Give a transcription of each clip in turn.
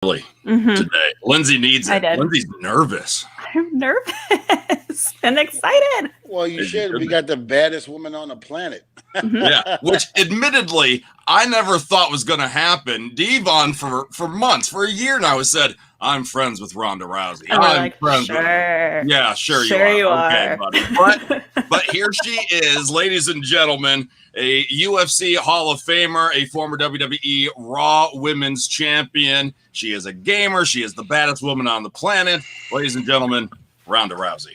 early today. Lindsay needs it. Lindsay's nervous. I'm nervous and excited. Well, you should. We got the baddest woman on the planet. Yeah, which admittedly I never thought was going to happen. Devon for months, for a year now, has said, "I'm friends with Ronda Rousey." And I'm like, friends sure. with her. Yeah, sure you are. Okay, buddy. But here she is, ladies and gentlemen, a UFC Hall of Famer, a former WWE Raw Women's Champion. She is a gamer. She is the baddest woman on the planet. Ladies and gentlemen, Ronda Rousey.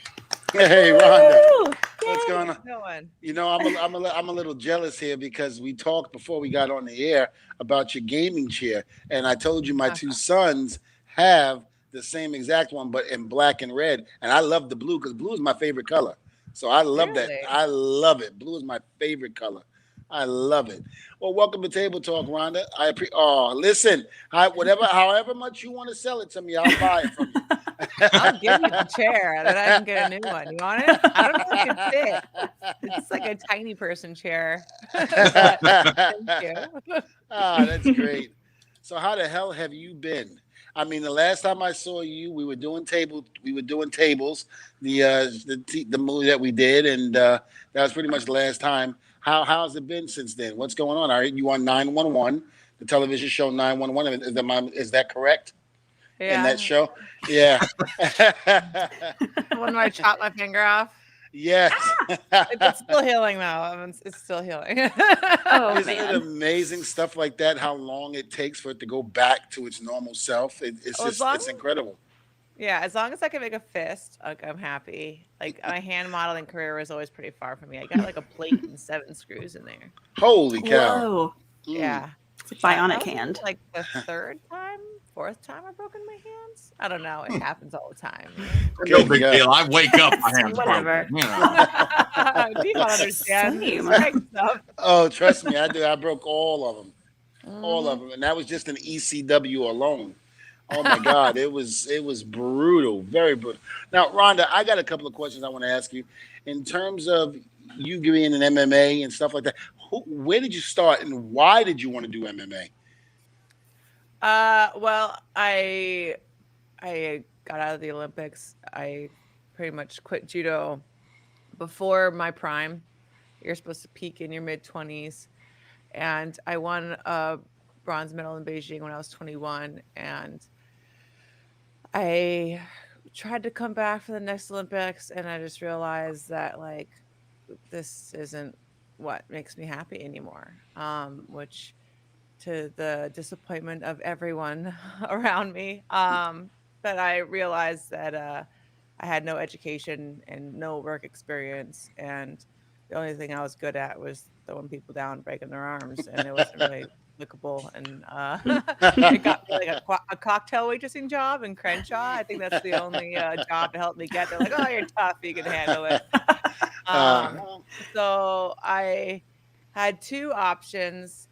Hey, Rhonda. What's going on? No one. You know, I'm a little jealous here because we talked before we got on the air about your gaming chair, and I told you my two sons have the same exact one, but in black and red, and I love the blue because blue is my favorite color. So I love that. I love it. Blue is my favorite color. I love it. Well, welcome to Table Talk, Rhonda. Listen, however much you want to sell it to me, I'll buy it from you. I'll give you the chair, then I can get a new one. You want it? I don't know if it can fit. It's like a tiny person chair. Thank you. That's great. So how the hell have you been? I mean, the last time I saw you, we were doing tables, the movie that we did, and that was pretty much the last time. How's it been since then? What's going on? Are you on 911, the television show 911? Is that correct? Yeah. In that show? Yeah. When I chop my finger off? Yes. It's still healing, though. It's still healing. Isn't it amazing stuff like that, how long it takes for it to go back to its normal self? It's incredible. Yeah, as long as I can make a fist, I'm happy. Like, my hand modeling career was always pretty far from me. I got like a plate and 7 screws in there. Holy cow. Whoa. Yeah. It's like bionic hand. Like the 4th time I've broken my hands. I don't know. It happens all the time. No big deal. I wake up, my hands Whatever. broken. You know. Do you not understand? Oh, trust me, I do. I broke all of them. All of them. And that was just an ECW alone. Oh my God, it was brutal, very brutal. Now, Rhonda, I got a couple of questions I want to ask you. In terms of you being in MMA and stuff like that, where did you start and why did you want to do MMA? Well, I got out of the Olympics. I pretty much quit judo before my prime. You're supposed to peak in your mid-20s, and I won a bronze medal in Beijing when I was 21, and I tried to come back for the next Olympics, and I just realized that like this isn't what makes me happy anymore, which to the disappointment of everyone around me. But I realized that I had no education and no work experience, and the only thing I was good at was throwing people down, breaking their arms, and it wasn't really applicable. And I got like a cocktail waitressing job in Crenshaw. I think that's the only job to help me get there. Like, oh, you're tough, you can handle it. So I had 2 options.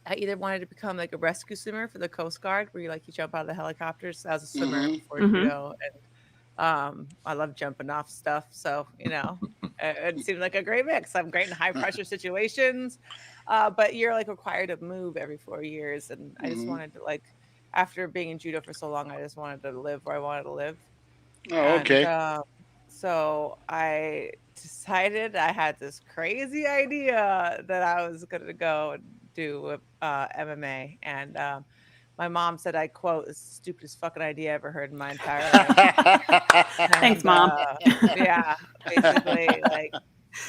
I either wanted to become like a rescue swimmer for the Coast Guard, where you jump out of the helicopters. I was a swimmer before judo, and I love jumping off stuff. So it seemed like a great mix. I'm great in high pressure situations, but you're like required to move every 4 years, and I just wanted to after being in judo for so long, I just wanted to live where I wanted to live. Oh, okay. So I decided I had this crazy idea that I was going to go and do MMA, and my mom said, I quote, "It's the stupidest fucking idea I ever heard in my entire life." Thanks, Mom. Yeah, basically,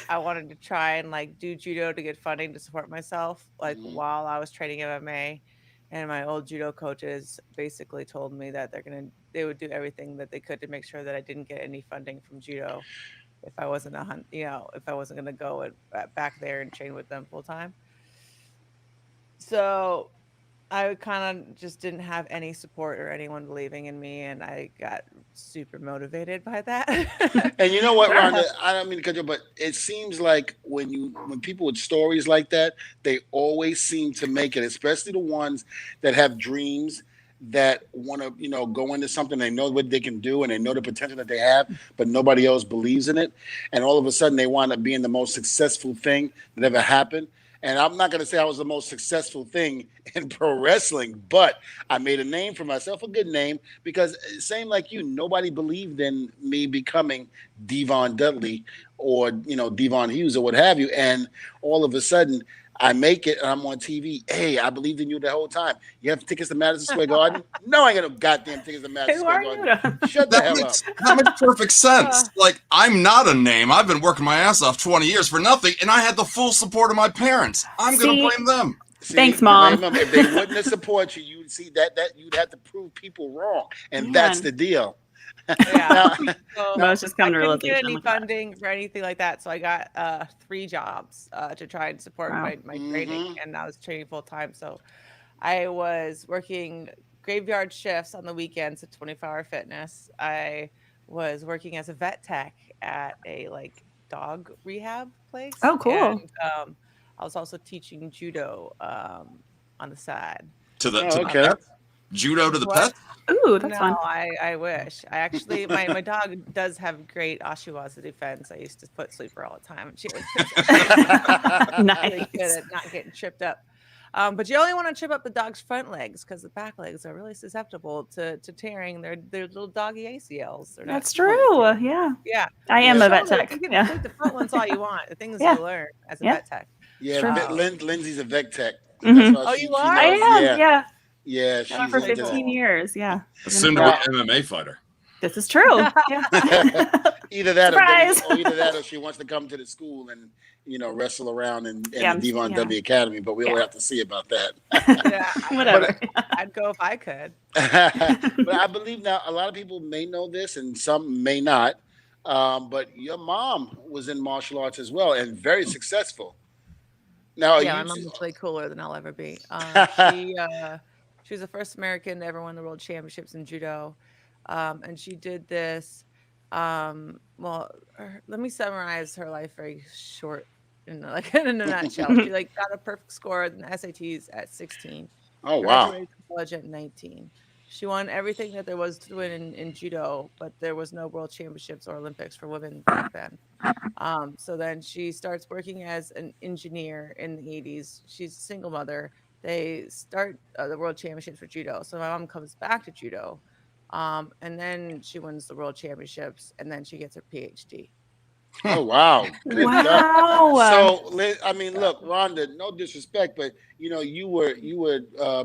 I wanted to try and do judo to get funding to support myself, while I was training MMA. And my old judo coaches basically told me that they would do everything that they could to make sure that I didn't get any funding from judo if I wasn't if I wasn't going to go back there and train with them full time. So I kind of just didn't have any support or anyone believing in me, and I got super motivated by that. And you know what, Rhonda? I don't mean to cut you, but it seems like when people with stories like that, they always seem to make it, especially the ones that have dreams that want to, go into something. They know what they can do and they know the potential that they have, but nobody else believes in it. And all of a sudden, they wind up being the most successful thing that ever happened. And I'm not going to say I was the most successful thing in pro wrestling, but I made a name for myself, a good name, because same like you, nobody believed in me becoming Devon Dudley or, Devon Hughes or what have you. And all of a sudden, I make it and I'm on TV. Hey, I believed in you the whole time. You have tickets to Madison Square Garden? No, I ain't got no goddamn tickets to Madison Who Square are Garden. you? Shut the hell up. That makes perfect sense. Like, I'm not a name. I've been working my ass off 20 years for nothing, and I had the full support of my parents. I'm going to blame them. Thanks, Mom. If they wouldn't have supported you, you'd see that you'd have to prove people wrong, and that's the deal. Yeah. I was just coming to couldn't get realization. any funding for anything like that, so I got 3 jobs to try and support my training, and I was training full time. So I was working graveyard shifts on the weekends at 24-hour fitness. I was working as a vet tech at a dog rehab place. Oh, cool. And I was also teaching judo on the side. To the pets? Judo to the pets? Ooh, that's fun. I wish. I actually, my dog does have great Oshawaza defense. I used to put sleeper all the time. And she was really good at not getting tripped up. But you only want to trip up the dog's front legs because the back legs are really susceptible to tearing their little doggy ACLs. That's true. Yeah. Yeah. I am a vet tech. You can take the front ones all you want. The things you learn as a vet tech. Yeah, Lindsay's a vet tech. Mm-hmm. Oh, you are? I am. Yeah. Yeah, she's for 15 years. Yeah. Soon to be MMA fighter. This is true. Either that Surprise. or she wants to come to the school and wrestle around in the Devon W Academy, but we'll have to see about that. Whatever. I'd go if I could. But I believe now a lot of people may know this and some may not. But your mom was in martial arts as well and very successful. Now, my mom was way cooler than I'll ever be. She was the first American to ever win the world championships in judo. And she did this. Let me summarize her life very short in a nutshell. She got a perfect score in the SATs at 16. Oh, wow. Graduated college at 19. She won everything that there was to win in judo, but there was no world championships or Olympics for women back then. So then she starts working as an engineer in the 80s. She's a single mother. They start the world championships for judo. So my mom comes back to judo. And then she wins the world championships, and then she gets her PhD. Oh, wow. Wow. So, I mean, look, Rhonda, no disrespect, but, you were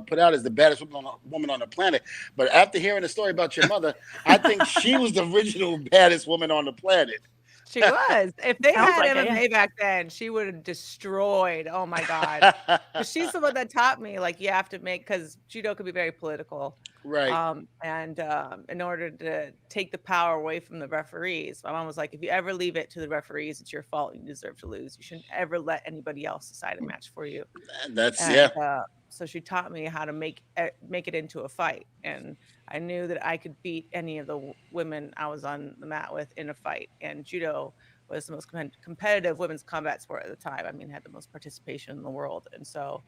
put out as the baddest woman on the planet. But after hearing the story about your mother, I think she was the original baddest woman on the planet. She was. If they had MMA back then, she would have destroyed. Oh, my God. She's the one that taught me, you have to because judo could be very political. Right. And in order to take the power away from the referees, my mom was like, if you ever leave it to the referees, it's your fault. You deserve to lose. You shouldn't ever let anybody else decide a match for you. So she taught me how to make it into a fight. And I knew that I could beat any of the women I was on the mat with in a fight. And judo was the most competitive women's combat sport at the time. I mean, it had the most participation in the world. And so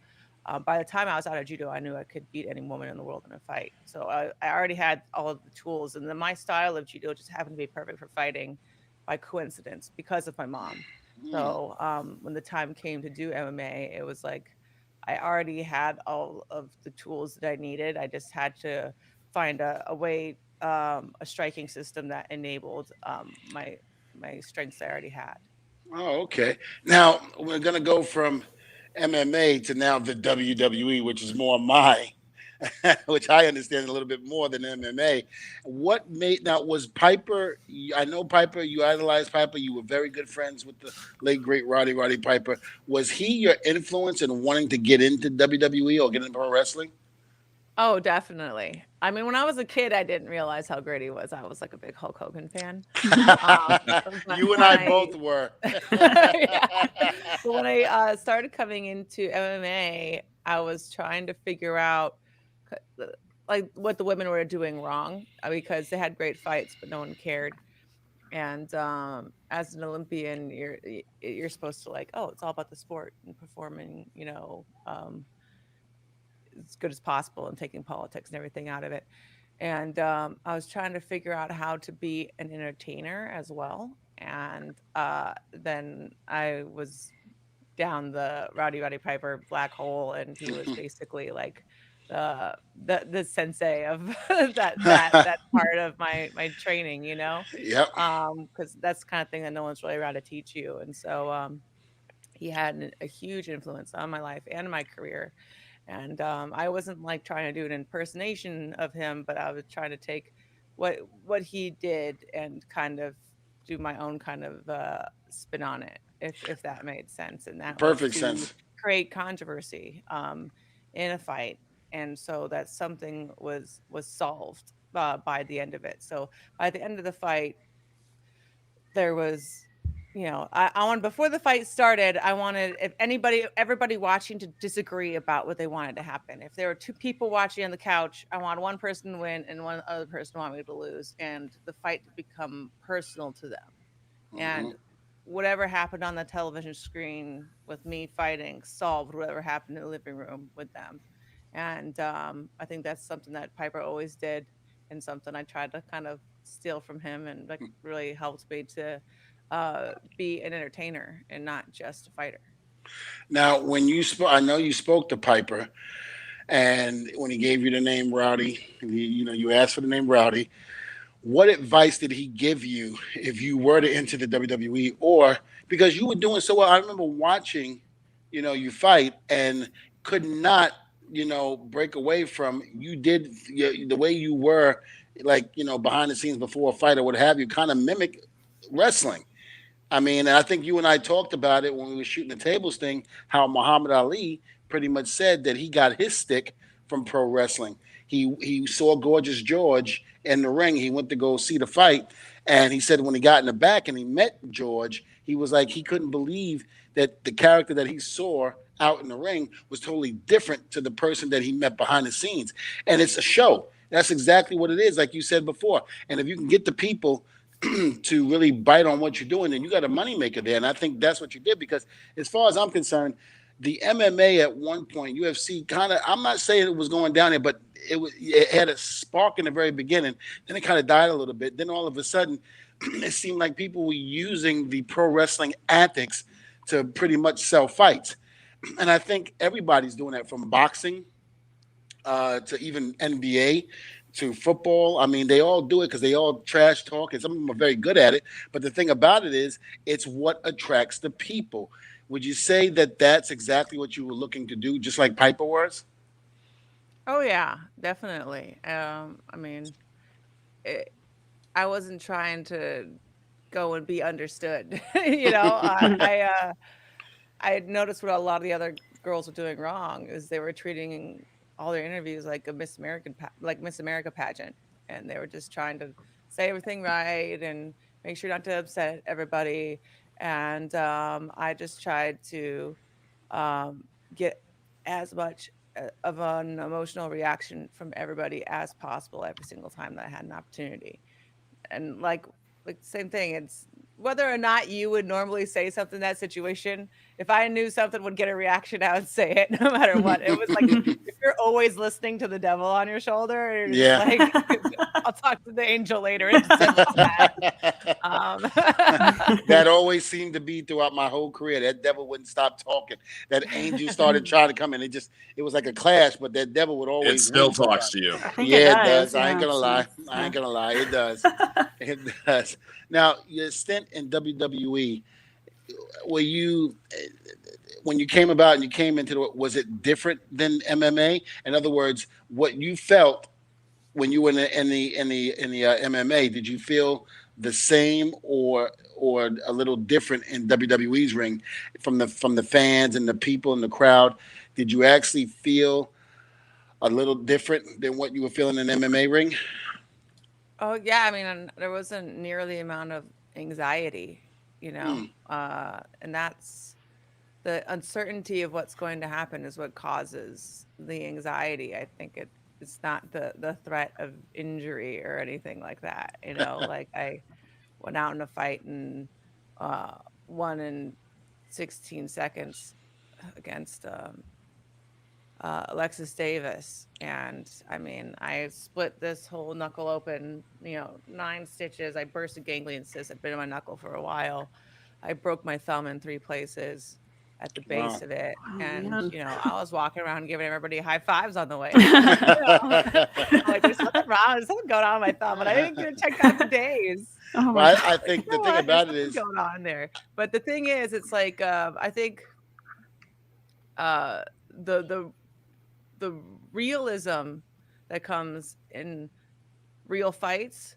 by the time I was out of judo, I knew I could beat any woman in the world in a fight. So I already had all of the tools. And then my style of judo just happened to be perfect for fighting by coincidence because of my mom. So when the time came to do MMA, it was like I already had all of the tools that I needed. I just had to find a way, a striking system that enabled my strengths I already had. Oh, okay. Now we're going to go from MMA to now the WWE, which is more which I understand a little bit more than MMA. What was Piper? I know Piper. You idolized Piper. You were very good friends with the late great Roddy Piper. Was he your influence in wanting to get into WWE or get into pro wrestling? Oh, definitely. I mean, when I was a kid, I didn't realize how great he was. I was like a big Hulk Hogan fan. You and I both were. But when I started coming into MMA, I was trying to figure out what the women were doing wrong because they had great fights, but no one cared. And as an Olympian, you're supposed to it's all about the sport and performing, as good as possible and taking politics and everything out of it. And I was trying to figure out how to be an entertainer as well. And then I was down the Roddy Piper black hole, and he was basically like the sensei of that part of my training, you know. Yep. Because that's the kind of thing that no one's really around to teach you. And so he had a huge influence on my life and my career. And I wasn't like trying to do an impersonation of him, but I was trying to take what he did and kind of do my own kind of spin on it, if that made sense. And that was Perfect to sense. create controversy in a fight. And so that something was solved by the end of it. So by the end of the fight, there was, you know, I wanted, before the fight started, I wanted, if everybody watching, to disagree about what they wanted to happen. If there were two people watching on the couch, I wanted one person to win and one other person wanted me to lose, and the fight to become personal to them. And whatever happened on the television screen with me fighting solved whatever happened in the living room with them. And I think that's something that Piper always did, and something I tried to kind of steal from him, and like really helped me to be an entertainer and not just a fighter. Now, when you spoke, I know you spoke to Piper, and when he gave you the name Rowdy, you asked for the name Rowdy. What advice did he give you if you were to enter the WWE, or because you were doing so well? I remember watching, you fight and could not, break away from you did the way you were, like behind the scenes before a fight or what have you, kind of mimic wrestling. I mean, and I think you and I talked about it when we were shooting the tables thing, how Muhammad Ali pretty much said that he got his stick from pro wrestling. He saw Gorgeous George in the ring. He went to go see the fight, and he said when he got in the back and he met George, he was like he couldn't believe that the character that he saw out in the ring was totally different to the person that he met behind the scenes. And it's a show. That's exactly what it is, like you said before. And if you can get the people to really bite on what you're doing, then you got a moneymaker there. And I think that's what you did, because as far as I'm concerned, the MMA at one point, UFC kind of, I'm not saying it was going down there, but it had a spark in the very beginning. Then it kind of died a little bit. Then all of a sudden, it seemed like people were using the pro wrestling antics to pretty much sell fights. And I think everybody's doing that, from boxing to even NBA to football. I mean, they all do it because they all trash talk, and some of them are very good at it. But the thing about it is, it's what attracts the people. Would you say that that's exactly what you were looking to do, just like Piper was? Oh yeah, definitely. I mean, I wasn't trying to go and be understood. I had noticed what a lot of the other girls were doing wrong is they were treating all their interviews like a Miss America pageant, and they were just trying to say everything right and make sure not to upset everybody. And I just tried to get as much of an emotional reaction from everybody as possible every single time that I had an opportunity. And like same thing, it's whether or not you would normally say something in that situation. If I knew something would get a reaction, I would say it no matter what. It was like if you're always listening to the devil on your shoulder, you're just like, I'll talk to the angel later. It's that always seemed to be throughout my whole career. That devil wouldn't stop talking. That angel started trying to come in. It was like a clash, but that devil would always. It still talks to you. Yeah, it does. I ain't gonna lie. I ain't gonna lie. It does. It does. Now, your stint in WWE, were you, when you came about and you came into it, was it different than MMA? In other words, what you felt when you were in the MMA, did you feel the same or a little different in WWE's ring from the fans and the people in the crowd? Did you actually feel a little different than what you were feeling in MMA ring? Oh yeah, I mean, there wasn't near the amount of anxiety, and that's the uncertainty of what's going to happen is what causes the anxiety. I think it's not the threat of injury or anything like that. Like I went out in a fight and won in 16 seconds against Alexis Davis. And I mean, I split this whole knuckle open, 9 stitches. I burst a ganglion cyst. I'd been in my knuckle for a while. I broke my thumb in 3 places. at the base Wow. of it. Oh, And, man. you know, I was walking around giving everybody high fives on the way. You know? Like, there's something wrong. There's something going on with my thumb, but I didn't get it checked out for days. Oh my Well, God. I think the You know thing what? There's about it something is, going on there. But the thing is, it's like, I think the realism that comes in real fights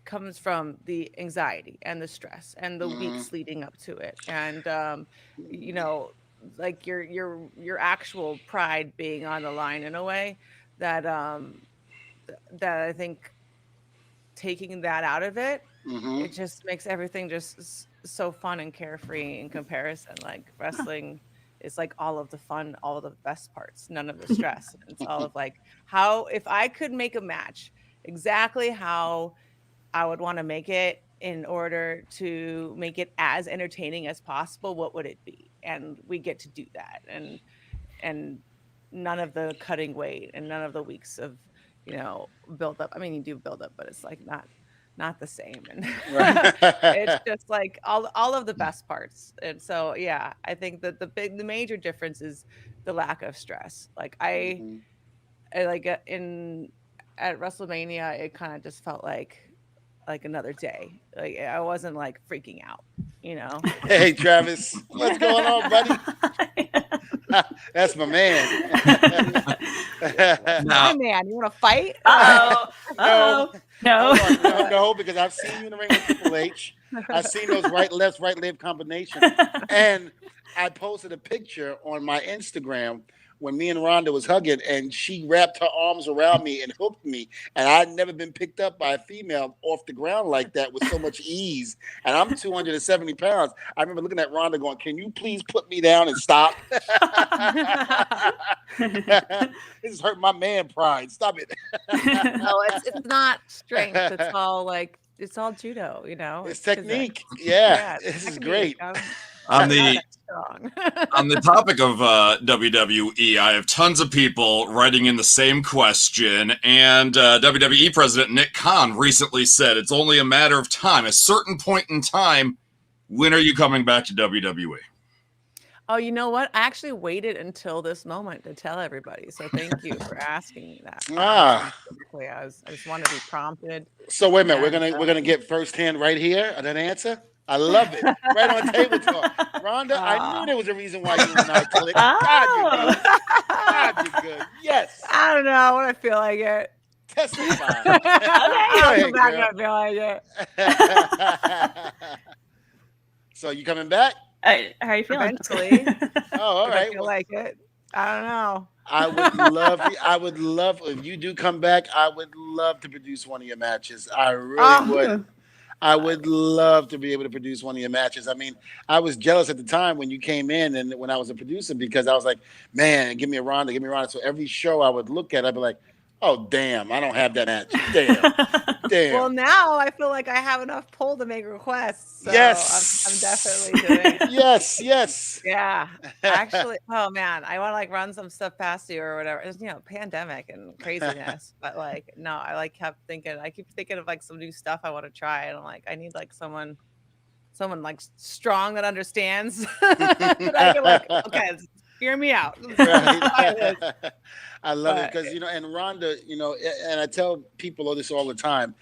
comes from the anxiety and the stress and the weeks leading up to it, and you know, like your actual pride being on the line in a way that that I think taking that out of it, it just makes everything just so fun and carefree in comparison. Like wrestling is like all of the fun, all of the best parts, none of the stress. It's all of like how if I could make a match exactly how I would want to make it in order to make it as entertaining as possible, what would it be? And we get to do that. And none of the cutting weight and none of the weeks of, you know, build up. I mean, you do build up, but it's like not the same. And it's just like all of the best parts. And so yeah, I think that the major difference is the lack of stress. Like I like at WrestleMania, it kind of just felt like another day. Like I wasn't like freaking out, you know. Hey Travis, what's going on, buddy? That's my man. My man, you want to fight? No, No. no, because I've seen you in the ring with Triple H. I've seen those right left combinations, and I posted a picture on my Instagram when me and Rhonda was hugging, and she wrapped her arms around me and hooked me, and I'd never been picked up by a female off the ground like that with so much ease. And I'm 270 pounds. I remember looking at Rhonda going, "Can you please put me down and stop?" This is hurting my man pride. Stop it. No, it's not strength. It's all like it's all judo, you know. It's technique. Yeah, this is great. On the topic of WWE, I have tons of people writing in the same question, and WWE President Nick Khan recently said it's only a matter of time, a certain point in time. When are you coming back to WWE? Oh, you know what? I actually waited until this moment to tell everybody. So thank you for asking me that. I just wanted to be prompted. So wait a minute, we're gonna get firsthand right here an answer. I love it. Right on table talk. Rhonda, I knew there was a reason why you and I clicked. God, you're good. God, you're good. Yes. I don't know what I feel like it. Testify. I'll come back and I feel like it. So you coming back? How are you feeling? Eventually. Oh, all right. I feel like it. I don't know. I would love if you do come back. I would love to produce one of your matches. I really would. I would love to be able to produce one of your matches. I mean, I was jealous at the time when you came in and when I was a producer because I was like, man, give me a Ronda, give me a Ronda. So every show I would look at, I'd be like, oh, damn, I don't have that match. Damn. Well, now I feel like I have enough pull to make requests. So yes. I'm definitely doing it. Yes. Yeah. Actually, oh, man, I want to like run some stuff past you or whatever. It's, you know, pandemic and craziness. But like, no, I keep thinking of like some new stuff I want to try. And I'm like, I need like someone like strong that understands. That I can like, okay, hear me out. Right. I love it because, you know, and Rhonda, you know, and I tell people this all the time,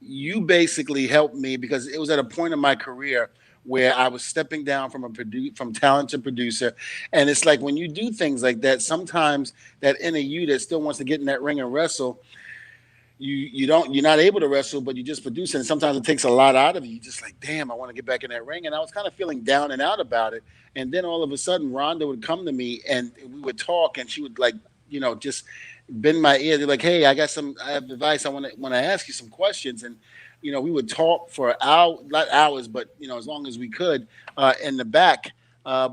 you basically helped me because it was at a point in my career where I was stepping down from talent to producer. And it's like when you do things like that, sometimes that inner you that still wants to get in that ring and wrestle, you're not able to wrestle, but you just produce it. And sometimes it takes a lot out of you. You're just like, damn, I want to get back in that ring. And I was kind of feeling down and out about it. And then all of a sudden, Rhonda would come to me and we would talk and she would like, you know, just bend my ear. They're like, hey, I have advice. I want to ask you some questions. And, you know, we would talk for not hours, but, you know, as long as we could in the back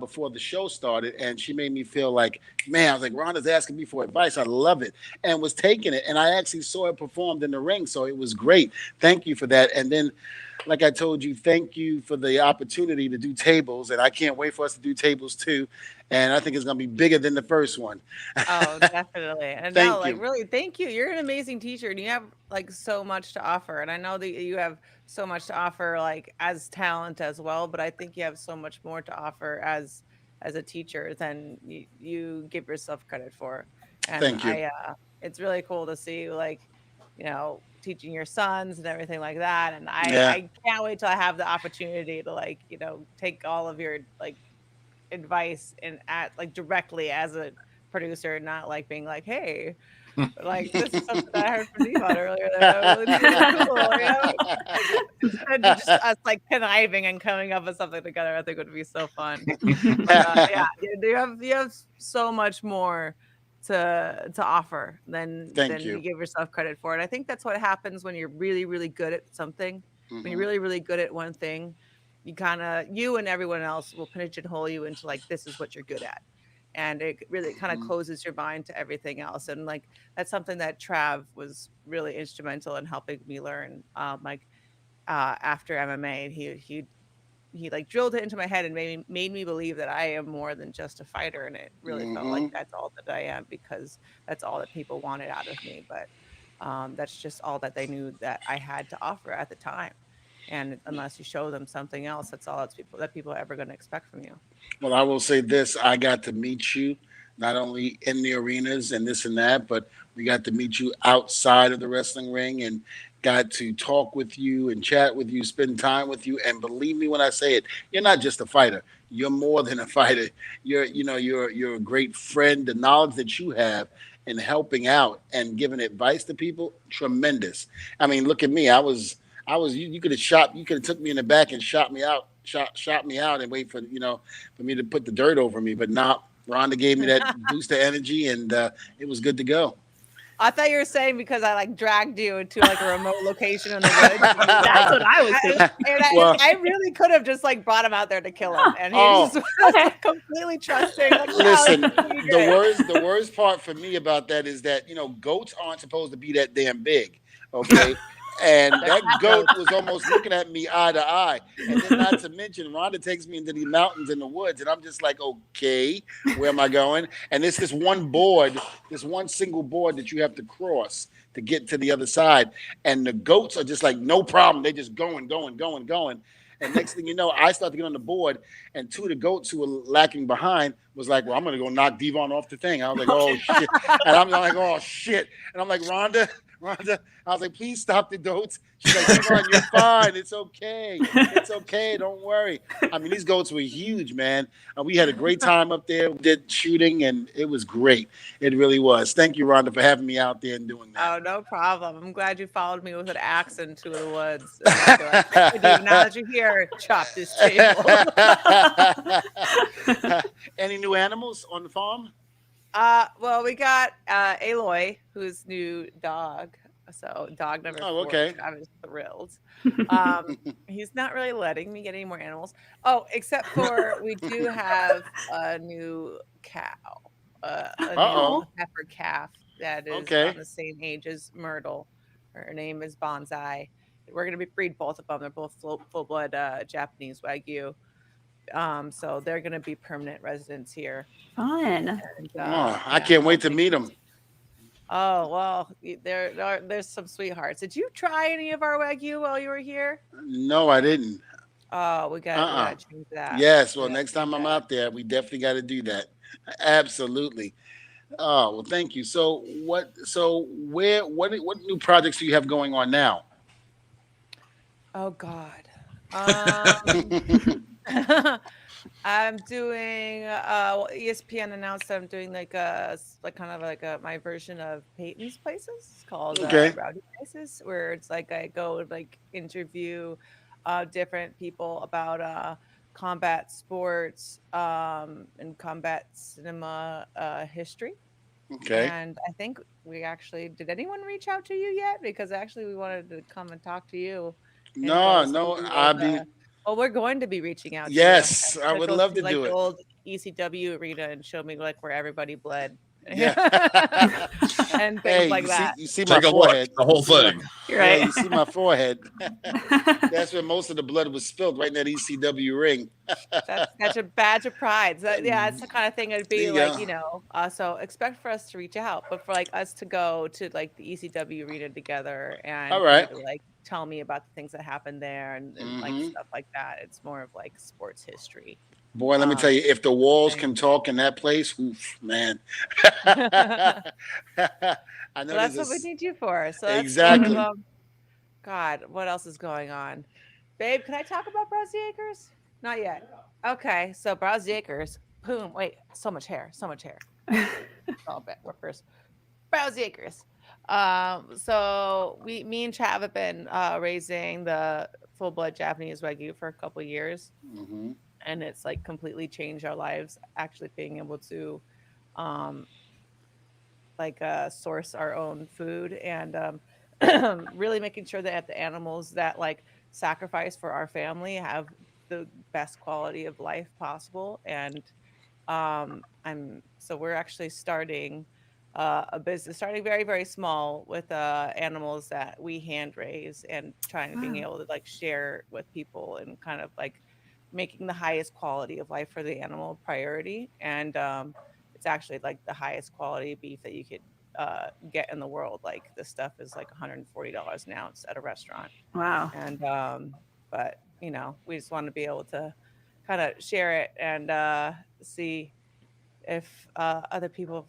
before the show started. And she made me feel like, man, I was like, Rhonda's asking me for advice. I love it. And was taking it. And I actually saw it performed in the ring. So it was great. Thank you for that. And then, like I told you, thank you for the opportunity to do tables. And I can't wait for us to do tables too. And I think it's going to be bigger than the first one. Oh, definitely. And no, like really, thank you. You're an amazing teacher and you have like so much to offer. And I know that you have so much to offer like as talent as well, but I think you have so much more to offer as as a teacher than you give yourself credit for. And Thank you. it's really cool to see, like, teaching your sons and everything like that. And Yeah. I can't wait till I have the opportunity to, like, take all of your, like, advice and at like directly as a producer, not like being like, hey, like, this is something that I heard from Devon earlier that I really think is cool, Instead of just us like conniving and coming up with something together, I think would be so fun. But yeah, you have so much more to offer than Thank you you. give yourself credit for. And I think that's what happens when you're really, really good at something. When you're Mhm. really, really good at one thing, you and everyone else will pigeonhole you into like, this is what you're good at. And it really kind of Mhm. closes your mind to everything else. And like, that's something that Trav was really instrumental in helping me learn. After MMA, he like drilled it into my head and made me believe that I am more than just a fighter. And it really felt like Mhm. that's all that I am, because that's all that people wanted out of me. But that's just all that they knew that I had to offer at the time. And unless you show them something else, that's all people are ever going to expect from you. Well, I will say this: I got to meet you not only in the arenas and this and that, but we got to meet you outside of the wrestling ring and got to talk with you and chat with you, spend time with you. And believe me when I say it, you're not just a fighter. You're more than a fighter. You're a great friend. The knowledge that you have in helping out and giving advice to people, tremendous. I mean, look at me. I was you could have shot you could have took me in the back and shot me out and wait for me to put the dirt over me. But now Rhonda gave me that boost of energy, and it was good to go. I thought you were saying because I like dragged you to like a remote location in the woods. That's what I was thinking. Well, I really could have just like brought him out there to kill him, and he oh, just was Okay. completely trusting. Like, no, listen, it's gonna be the great. worst part for me about that is that goats aren't supposed to be that damn big, okay? And They're that fat goat goats. was almost looking at me eye to eye. And then, not to mention, Rhonda takes me into the mountains in the woods, and I'm just like, okay, where am I going? And it's this one board, this one single board that you have to cross to get to the other side. And the goats are just like, no problem. They just going, going, going, going. And next thing you know, I start to get on the board, and two of the goats who were lacking behind was like, "Well, I'm gonna go knock Devon off the thing." I was like, "Oh shit!" And I'm like, "Oh shit!" And I'm like, "Rhonda, Rhonda," I was like, "Please stop the goats." She's like, "Devon, you're fine. It's okay. It's okay. Don't worry." I mean, these goats were huge, man. We had a great time up there. We did shooting, and it was great. It really was. Thank you, Rhonda, for having me out there and doing that. Oh, no problem. I'm glad you followed me with an axe into the woods. And I'll be like, "Hey, Dave, now that you're here, chop this table." Any new animals on the farm? Well, we got Aloy, who's new dog. So dog number Oh, 4, okay. which I was thrilled. He's not really letting me get any more animals. Oh, except for we do have a new cow, a new Uh-oh. Oh, heifer calf that is around Okay. the same age as Myrtle. Her name is Bonsai. We're gonna breed both of them. They're both full blood Japanese Wagyu. So they're gonna be permanent residents here. fun. And Oh, I yeah, can't I'll wait to take meet them. them. Oh, well, there's some sweethearts. Did you try any of our Wagyu while you were here? No, I didn't. Oh, we Uh-uh. gotta change that. Yes, We well, gotta next change time I'm that. out there, we definitely got to do that. Absolutely. Oh, well, thank you. What new projects do you have going on now? Oh God. Um, I'm doing well, ESPN announced that I'm doing like like kind of like my version of Peyton's Places. It's called Okay. Rowdy Places, where it's like I go and like interview different people about combat sports and combat cinema history. Okay. And I think we actually did anyone reach out to you yet? Because actually we wanted to come and talk to you and No, go see no, the old I'd be, well, we're going to be reaching out to you. I'm yes, I gonna would go love see to like do the it. old ECW arena and show me like where everybody bled Yeah. and things Hey, like that. you see my Take a look, forehead. the whole You see my, thing. You're yeah, right. you see my forehead. That's where most of the blood was spilled, right in that ECW ring. That's a badge of pride. So yeah, it's the kind of thing it'd There be you like, go. so expect for us to reach out, but for like us to go to like the ECW arena together All and for you right. to like tell me about the things that happened there and like Mm-hmm. stuff like that. It's more of like sports history. Boy, let me tell you, if the walls can talk in that place, oof, man. I know that's what we need you for. So that's exactly. sort of, God, what else is going on? Babe, can I talk about Browsy Acres? Not yet. Okay, so Browsy Acres. Boom. Wait, so much hair. Oh, bet we're first. Browsy Acres. So me and Chav have been raising the full-blood Japanese Wagyu for a couple years. Mm-hmm. And it's like completely changed our lives, actually being able to source our own food and really making sure that the animals that like sacrifice for our family have the best quality of life possible. And we're actually starting a business, starting very, very small with animals that we hand raise and being able to like share with people and kind of like making the highest quality of life for the animal priority. And it's actually like the highest quality beef that you could get in the world. Like this stuff is like $140 an ounce at a restaurant. Wow. And but you know, we just want to be able to kind of share it and see if other people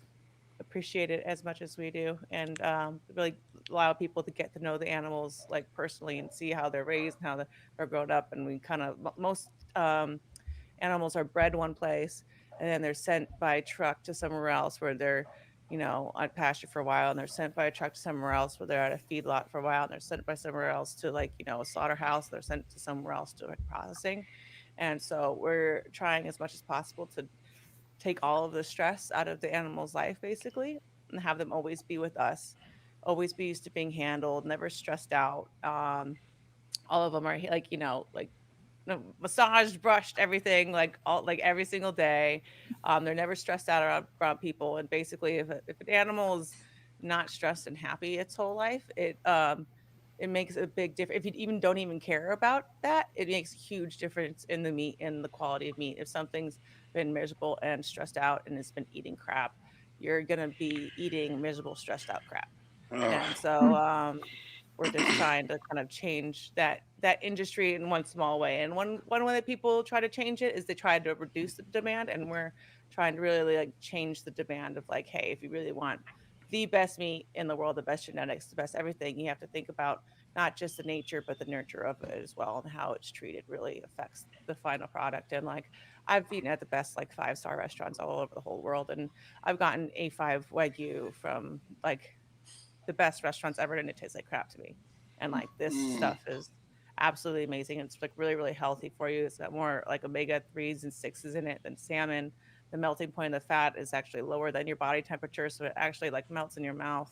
appreciate it as much as we do, and really allow people to get to know the animals like personally and see how they're raised and how they're grown up. And we kind of most animals are bred one place and then they're sent by truck to somewhere else where they're, you know, on pasture for a while, and they're sent by a truck to somewhere else where they're at a feedlot for a while, and they're sent by somewhere else to like, you know, a slaughterhouse. They're sent to somewhere else to like processing. And so we're trying as much as possible to take all of the stress out of the animal's life basically, and have them always be with us, always be used to being handled, never stressed out. All of them are like, you know, like massaged, brushed, everything, like all like every single day. They're never stressed out around people. And basically if an animal is not stressed and happy its whole life, it makes a big difference. If you even don't even care about that, it makes a huge difference in the meat and the quality of meat. If something's been miserable and stressed out and it's been eating crap, you're gonna be eating miserable, stressed out crap. And so we're just trying to kind of change that industry in one small way. And one way that people try to change it is they try to reduce the demand, and we're trying to really like change the demand of like, hey, if you really want the best meat in the world, the best genetics, the best everything, you have to think about not just the nature but the nurture of it as well, and how it's treated really affects the final product. And like I've eaten at the best like 5-star restaurants all over the whole world, and I've gotten A5 Wagyu from like the best restaurants ever, and it tastes like crap to me. And like this stuff is absolutely amazing. It's like really, really healthy for you. It's got more like omega-3s and 6s in it than salmon. The melting point of the fat is actually lower than your body temperature, so it actually like melts in your mouth.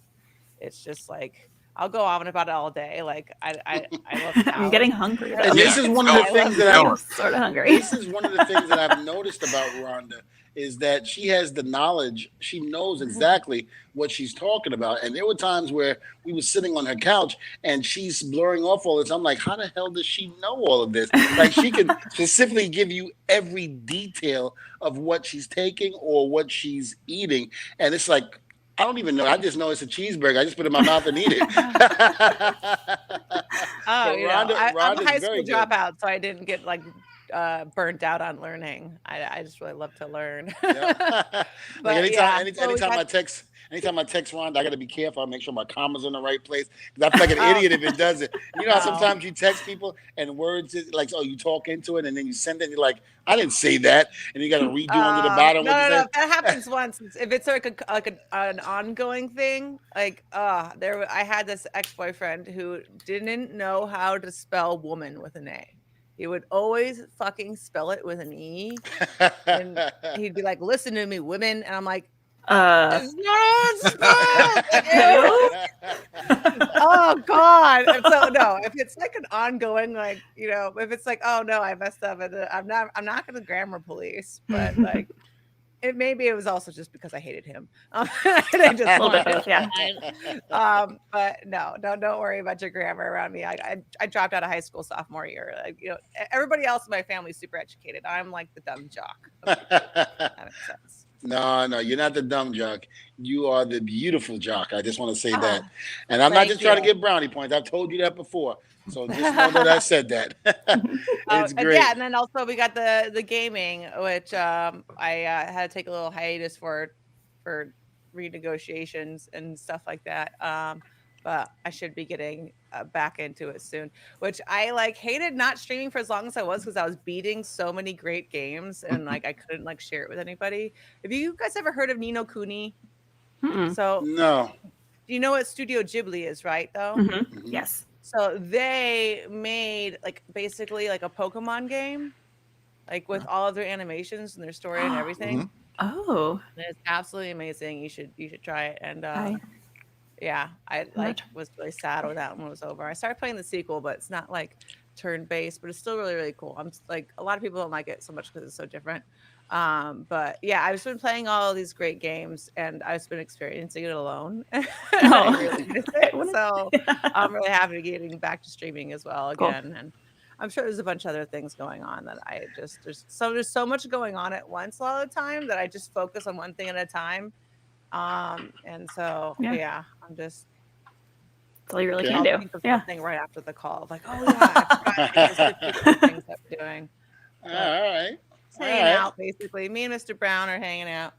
It's just like I'll go on about it all day. Like I love cows. I'm getting hungry. And this is one of the things that I'm sort of hungry. This is one of the things that I've noticed about Rhonda is that she has the knowledge. She knows exactly what she's talking about. And there were times where we were sitting on her couch and she's blurring off all this. I'm like, how the hell does she know all of this? Like she can specifically give you every detail of what she's taking or what she's eating. And it's like, I don't even know. I just know it's a cheeseburger. I just put it in my mouth and eat it. I'm a high school dropout, so I didn't get like burnt out on learning. I just really love to learn. Like anytime I text Rhonda, I got to be careful. I make sure my commas in the right place because I feel like an idiot if it doesn't. You know how sometimes you text people and words is like, oh, you talk into it and then you send it. And you're like, I didn't say that, and you got to redo under the bottom. No, that happens once. If it's like an ongoing thing, like I had this ex-boyfriend who didn't know how to spell woman with an A. He would always fucking spell it with an E, and he'd be like, "Listen to me, women," and I'm like, "It's not spelled." Oh God! And so no, if it's like an ongoing, like you know, if it's like, oh no, I messed up, and I'm not gonna grammar police, but like. Maybe it was also just because I hated him. I just a little bit, yeah. But no, don't worry about your grammar around me. I dropped out of high school sophomore year. Like, you know, everybody else in my family is super educated. I'm like the dumb jock. That makes sense. No, you're not the dumb jock. You are the beautiful jock. I just want to say that. Ah, And I'm not thank just trying to you. get brownie points. I've told you that before. So just know that I said that. It's And yeah, great. and then also we got the gaming, which I had to take a little hiatus for renegotiations and stuff like that. But I should be getting back into it soon. Which I like hated not streaming for as long as I was because I was beating so many great games and like I couldn't like share it with anybody. Have you guys ever heard of Nino Kuni? Mm-mm. So No. you know what Studio Ghibli is, right? Though. Mm-hmm. Mhm. Yes. So they made like basically like a Pokemon game, like with all of their animations and their story and everything. Mhm. Oh. And it's absolutely amazing. You should try it. And I yeah, I I'm like not- was really sad when that one was over. I started playing the sequel, but it's not like turn-based, but it's still really, really cool. I'm like a lot of people don't like it so much because it's so different. But yeah, I've just been playing all of these great games and I've just been experiencing it alone. And I Oh. really miss Okay, it. what So I'm really happy to getting back to streaming as well Cool. again. And I'm sure there's a bunch of other things going on that I just there's so much going on at once a lot of the time that I just focus on one thing at a time. And so Yeah. yeah, I'm just That's all you really Okay. can I'll do. think of Yeah. something right after the call. Like, oh yeah, I forgot there's 50 other things that we're doing. All right. Just hanging out, basically. Me and Mr. Brown are hanging out.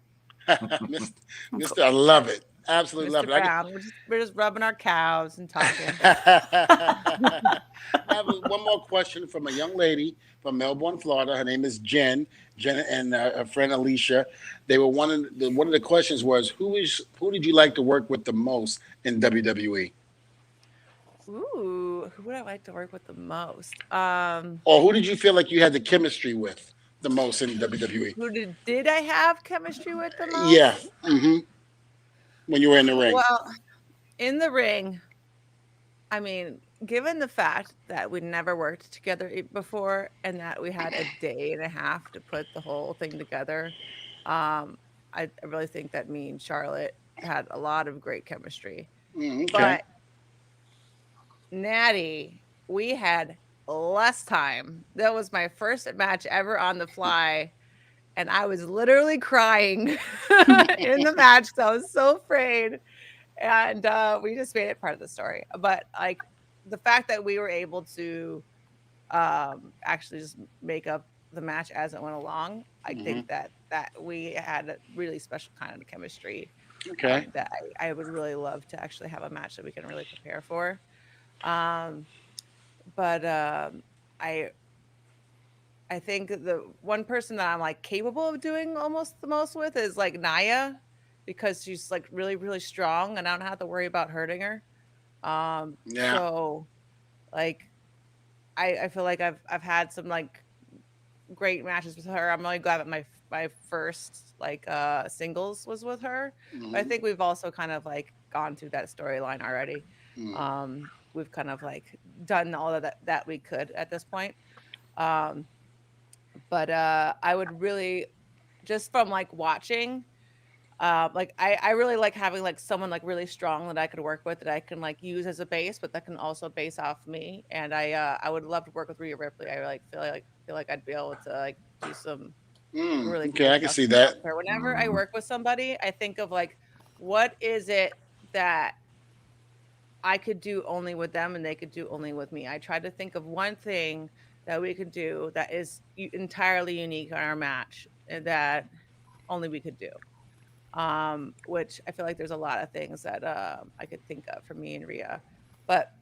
Mr. I love it. Absolutely Mr. love it. I Brown, we're just rubbing our cows and talking. I have one more question from a young lady from Melbourne, Florida. Her name is Jen. Jen and her friend Alicia. They were one of the questions was who did you like to work with the most in WWE? Ooh, who would I like to work with the most? Or who did you feel like you had the chemistry with the most in WWE? Who did I have chemistry with the most? Yeah. Mm-hmm. When you were in the ring. Well, in the ring, I mean, given the fact that we never worked together before and that we had a day and a half to put the whole thing together, I really think that me and Charlotte had a lot of great chemistry. Okay. But Natty, we had less time. That was my first match ever on the fly. And I was literally crying in the match because I was so afraid. And we just made it part of the story. But like the fact that we were able to actually just make up the match as it went along, I think that we had a really special kind of chemistry. Okay. That I would really love to actually have a match that we can really prepare for. But I think the one person that I'm like capable of doing almost the most with is like Naya, because she's like really, really strong and I don't have to worry about hurting her. Yeah. So like I feel like I've had some like great matches with her. I'm really glad that my first like singles was with her. But I think we've also kind of like gone through that storyline already. We've kind of like done all of that we could at this point. But I would really, just from like watching, like I really like having like someone like really strong that I could work with that I can like use as a base, but that can also base off me. And I would love to work with Rhea Ripley. I like feel like I'd be able to like do some really Okay, cool I can stuff see that. with her. Whenever I work with somebody, I think of like, what is it that I could do only with them and they could do only with me. I try to think of one thing that we could do that is entirely unique on our match and that only we could do. Which I feel like there's a lot of things that I could think of for me and Rhea. But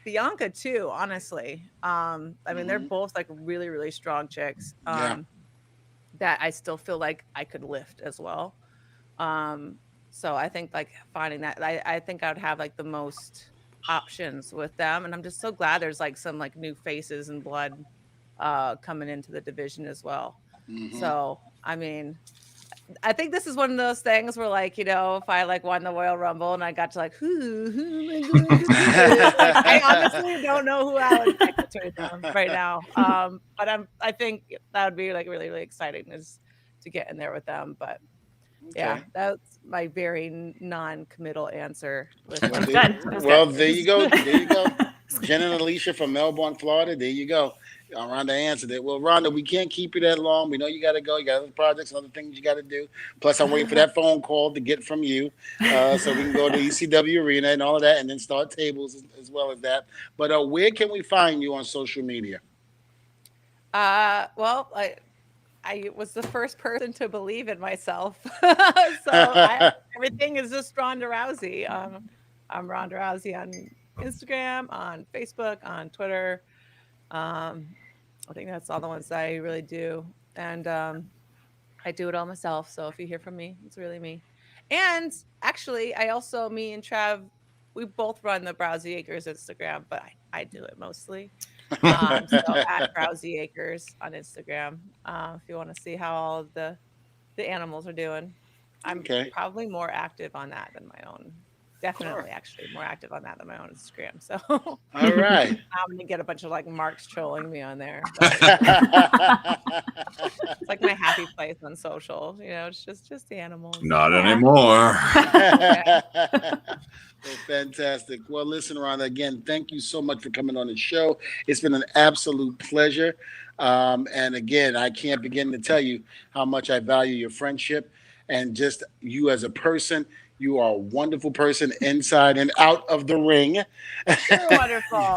Bianca too, honestly. I mean, they're both like really, really strong chicks. That I still feel like I could lift as well. So I think like finding that, I think I would have like the most options with them. And I'm just so glad there's like some like new faces and blood coming into the division as well. So, I mean, I think this is one of those things where like, you know, if I like won the Royal Rumble and I got to like, who am I going to do? Like, I honestly don't know who I would pick between them right now. But I think that would be like really, really exciting is to get in there with them. But yeah, that's my very non-committal answer. Well, That's good. well, there you go. There you go. Jen and Alicia from Melbourne, Florida. There you go. Rhonda answered it. Well, Rhonda, we can't keep you that long. We know you got to go. You got other projects and other things you got to do. Plus, I'm waiting for that phone call to get from you so we can go to ECW Arena and all of that and then start tables as well as that. But where can we find you on social media? Well, I was the first person to believe in myself. Everything is just Ronda Rousey. I'm Ronda Rousey on Instagram, on Facebook, on Twitter. I think that's all the ones I really do. And I do it all myself. So if you hear from me, it's really me. And actually, me and Trav, we both run the Rousey Acres Instagram, but I do it mostly. So at Rousey Acres on Instagram, if you want to see how all of the animals are doing. I'm probably more active on that than my own. Definitely, actually, more active on that than my own Instagram. So, all right, I'm gonna get a bunch of like marks trolling me on there. It's like my happy place on social. You know, it's just the animals. Not anymore. Well, fantastic. Well, listen, Rhonda, again, thank you so much for coming on the show. It's been an absolute pleasure. And again, I can't begin to tell you how much I value your friendship and just you as a person. You are a wonderful person inside and out of the ring. You're wonderful.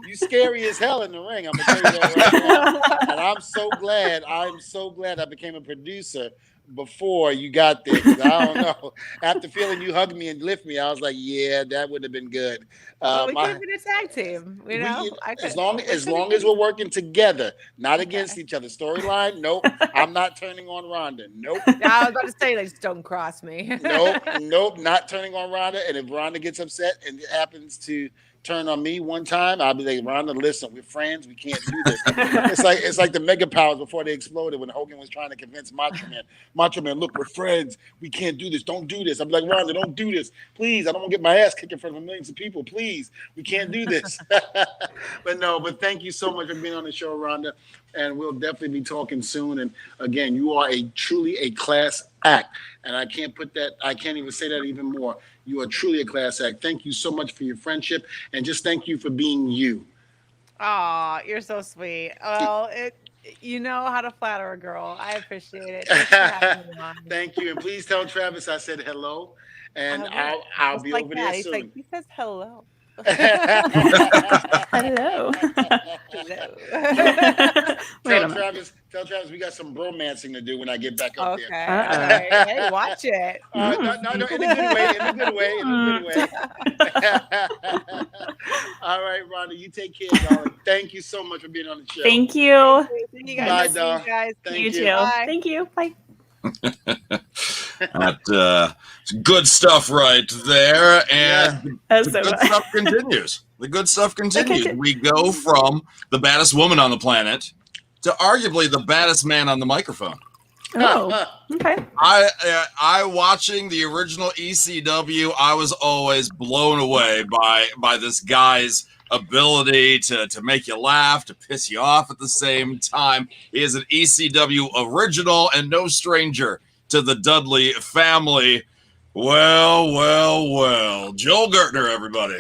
You scary as hell in the ring. I'm gonna tell you that right now. And I'm so glad I became a producer before you got there. Because I don't know. After feeling you hug me and lift me, I was like, yeah, that would have been good. We could have been a tag team. You know, as long as we're working together, not against each other. Storyline, nope. I'm not turning on Rhonda. Nope. I was about to say, just don't cross me. Nope. Not turning on Rhonda. And if Rhonda gets upset and it happens to turn on me one time, I'll be like, Rhonda, listen, we're friends. We can't do this. It's like the Mega Powers before they exploded when Hogan was trying to convince Macho Man, look, we're friends. We can't do this. Don't do this. I'm like, Rhonda, don't do this. Please. I don't want to get my ass kicked in front of millions of people. Please. We can't do this. But thank you so much for being on the show, Rhonda. And we'll definitely be talking soon. And again, you are truly a class act. And I can't even say that even more. You are truly a class act. Thank you so much for your friendship. And just thank you for being you. Oh, you're so sweet. Well, you know how to flatter a girl. I appreciate it. Thank you. And please tell Travis I said hello. And I'll be over there soon. He says hello. Hello. Tell Travis we got some bromancing to do when I get back up there. Okay. Hey, watch it. No, in a good way. All right, Rhonda, you take care, darling. Thank you so much for being on the show. Thank you. Thank you guys. Bye, dog. You too. Bye. Thank you. Bye. That good stuff right there, and the good stuff continues. The good stuff continues. We go from the baddest woman on the planet to arguably the baddest man on the microphone. Oh, okay. I watching the original ECW, I was always blown away by this guy's ability to make you laugh, to piss you off at the same time. He is an ECW original and no stranger to the Dudley family. Well. Joel Gertner, everybody.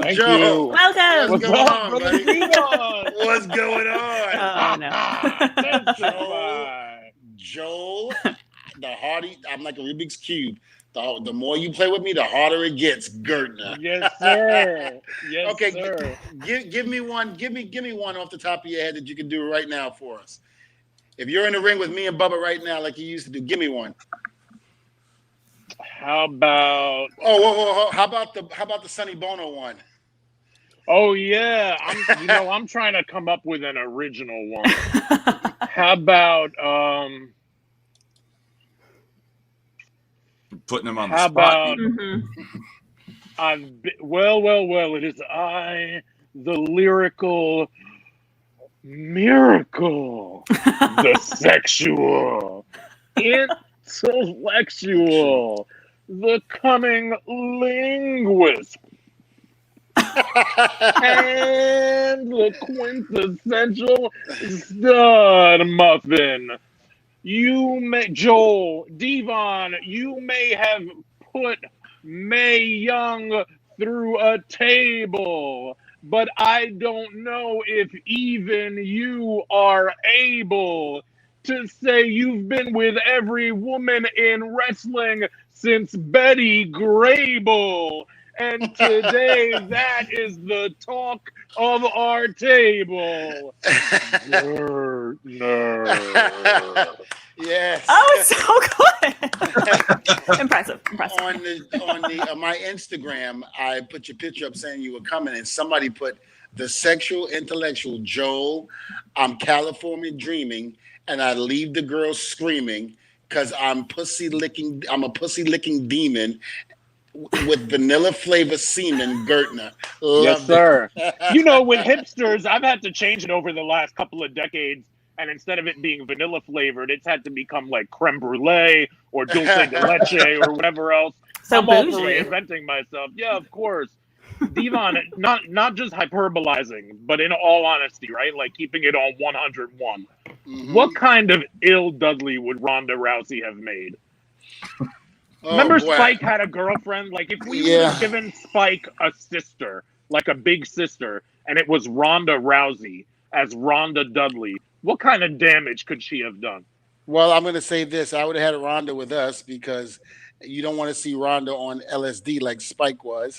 Thank you. Welcome. What's going on, buddy? What's going on? Oh, no. Joel, the harder, I'm like a Rubik's Cube. The more you play with me, the harder it gets, Gertner. Yes, sir. Yes, okay, sir. Give me one. Give me one off the top of your head that you can do right now for us. If you're in the ring with me and Bubba right now, like you used to do, give me one. How about? Oh, how about the Sonny Bono one? Oh yeah, I'm trying to come up with an original one. How about putting him on the spot? Well, it is I, the lyrical miracle, the sexual, intellectual, the cunning linguist, and the quintessential stud muffin. Joel, Devon, you may have put Mae Young through a table, but I don't know if even you are able to say you've been with every woman in wrestling since Betty Grable. And today, that is the talk of our table. Gertner. Yes. Oh, it's so good. Impressive. On my Instagram, I put your picture up saying you were coming, and somebody put the sexual intellectual Joel. I'm California dreaming, and I leave the girls screaming because I'm a pussy licking demon with vanilla flavor semen. Gertner. Yes, sir. You know, with hipsters, I've had to change it over the last couple of decades. And instead of it being vanilla flavored, it's had to become like creme brulee or dulce de leche or whatever else. So I'm all for bougie. reinventing myself. Yeah, of course. Devon, not just hyperbolizing, but in all honesty, right? Like keeping it on 101. Mm-hmm. What kind of ill Dudley would Ronda Rousey have made? Remember Spike had a girlfriend? Like if we would have given Spike a sister, like a big sister, and it was Ronda Rousey as Ronda Dudley, what kind of damage could she have done? Well, I'm going to say this. I would have had Ronda with us because you don't want to see Ronda on LSD like Spike was.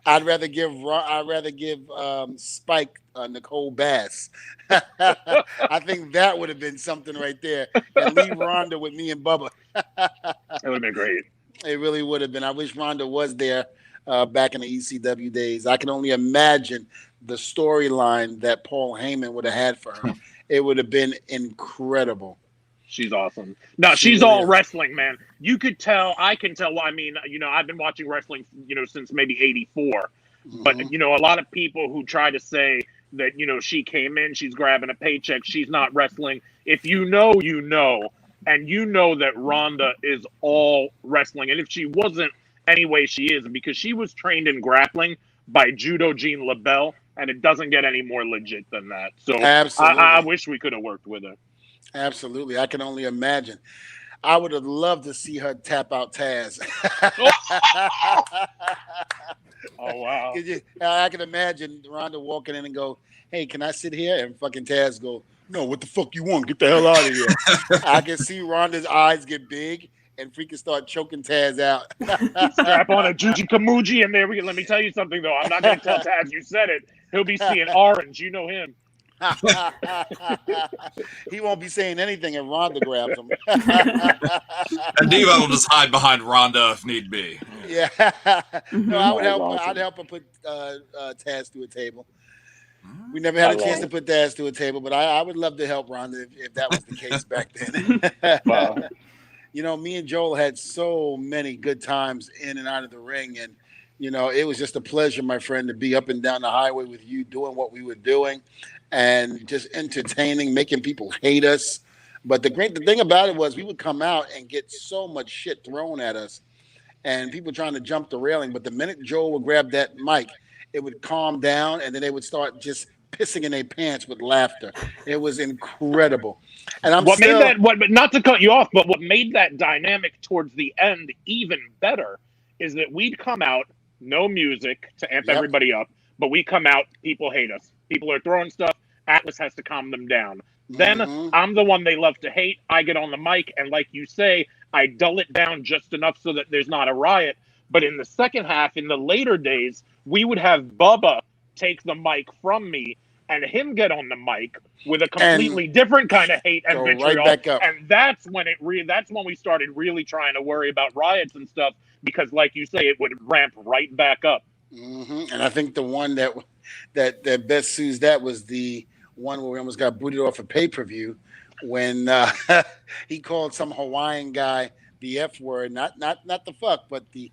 I'd rather give Spike Nicole Bass. I think that would have been something right there. And leave Ronda with me and Bubba. That would have been great. It really would have been. I wish Ronda was there back in the ECW days. I can only imagine the storyline that Paul Heyman would have had for her. It would have been incredible. She's awesome. No, she's all wrestling, man. You could tell, I can tell. I mean, you know, I've been watching wrestling, you know, since maybe '84. Mm-hmm. But, you know, a lot of people who try to say that, you know, she came in, she's grabbing a paycheck, she's not wrestling. If you know, you know. And you know that Ronda is all wrestling. And if she wasn't, anyway, she is. Because she was trained in grappling by Judo Jean LaBelle. And it doesn't get any more legit than that. So I wish we could have worked with her. Absolutely. I can only imagine. I would have loved to see her tap out Taz. Oh, wow. I can imagine Ronda walking in and go, hey, can I sit here? And fucking Taz go, no, what the fuck you want? Get the hell out of here. I can see Ronda's eyes get big and freaking start choking Taz out. Strap on a Juji Kamuji and there we go. Let me tell you something, though. I'm not going to tell Taz you said it. He'll be seeing orange. You know him. He won't be saying anything if Ronda grabs him. And Devon will just hide behind Ronda if need be. Yeah. No, I would help. I'd help her put Taz through a table. We never had a chance to put Taz through a table, but I would love to help Ronda if that was the case back then. Wow. You know, me and Joel had so many good times in and out of the ring, and you know, it was just a pleasure, my friend, to be up and down the highway with you, doing what we were doing, and just entertaining, making people hate us. But the thing about it was, we would come out and get so much shit thrown at us, and people trying to jump the railing. But the minute Joel would grab that mic, it would calm down, and then they would start just pissing in their pants with laughter. It was incredible. And but not to cut you off, but what made that dynamic towards the end even better is that we'd come out, no music to amp everybody up, but we come out, people hate us. People are throwing stuff. Atlas has to calm them down. Then I'm the one they love to hate. I get on the mic, and like you say, I dull it down just enough so that there's not a riot. But in the second half, in the later days, we would have Bubba take the mic from me and him get on the mic with a completely different kind of hate and vitriol. Right back up. And that's when that's when we started really trying to worry about riots and stuff, because like you say, it would ramp right back up. Mm-hmm. And I think the one that best suits that was the one where we almost got booted off a pay-per-view when he called some Hawaiian guy the F word, not the fuck, but the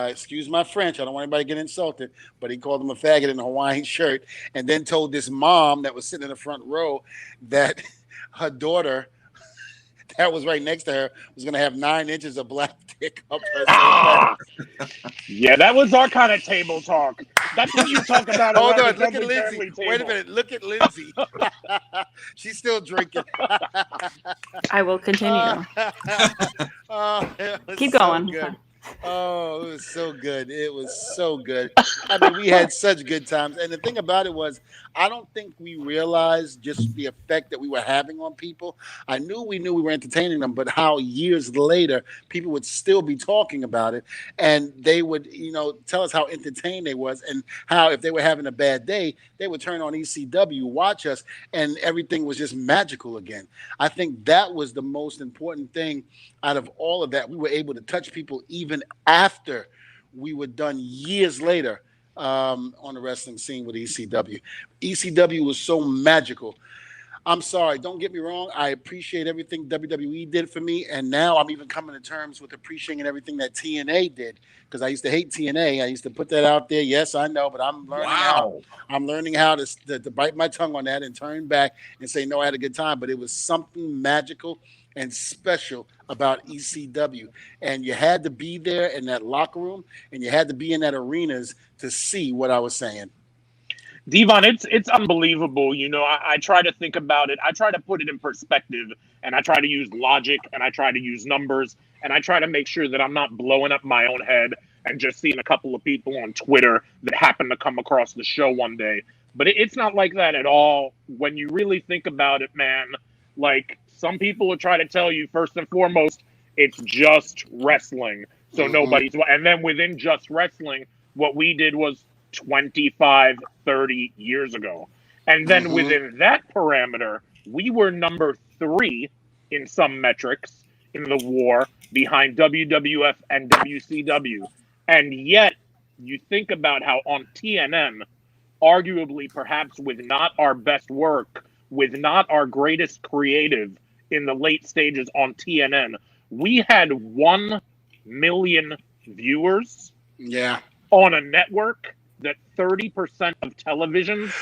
excuse my French, I don't want anybody to get insulted, but he called him a faggot in a Hawaiian shirt, and then told this mom that was sitting in the front row that her daughter that was right next to her was going to have 9 inches of black dick up her. Yeah, that was our kind of table talk. That's what you talk about. Hold on, look at Lindsay. Wait a minute, look at Lindsay. She's still drinking. I will continue. Yeah, Keep going. Oh, it was so good. It was so good. I mean, we had such good times. And the thing about it was, I don't think we realized just the effect that we were having on people. I knew we were entertaining them, but how years later people would still be talking about it, and they would, tell us how entertained they was, and how if they were having a bad day, they would turn on ECW, watch us, and everything was just magical again. I think that was the most important thing out of all of that. We were able to touch people even after we were done years later on the wrestling scene with ECW. ECW was so magical. I'm sorry, don't get me wrong. I appreciate everything WWE did for me, and now I'm even coming to terms with appreciating everything that TNA did, because I used to hate TNA. I used to put that out there. Yes, I know, but I'm learning how to bite my tongue on that and turn back and say, no, I had a good time. But it was something magical and special about ECW, and you had to be there in that locker room, and you had to be in that arenas to see what I was saying. Devon, it's unbelievable. I try to think about it. I try to put it in perspective, and I try to use logic, and I try to use numbers, and I try to make sure that I'm not blowing up my own head and just seeing a couple of people on Twitter that happen to come across the show one day. But it's not like that at all. When you really think about it, man, like, some people will try to tell you, first and foremost, it's just wrestling. So nobody's, and then within just wrestling, what we did was 25, 30 years ago. And then within that parameter, we were number 3 in some metrics in the war behind WWF and WCW. And yet, you think about how on TNN, arguably perhaps with not our best work, with not our greatest creative in the late stages on TNN, we had 1 million viewers on a network that 30% of televisions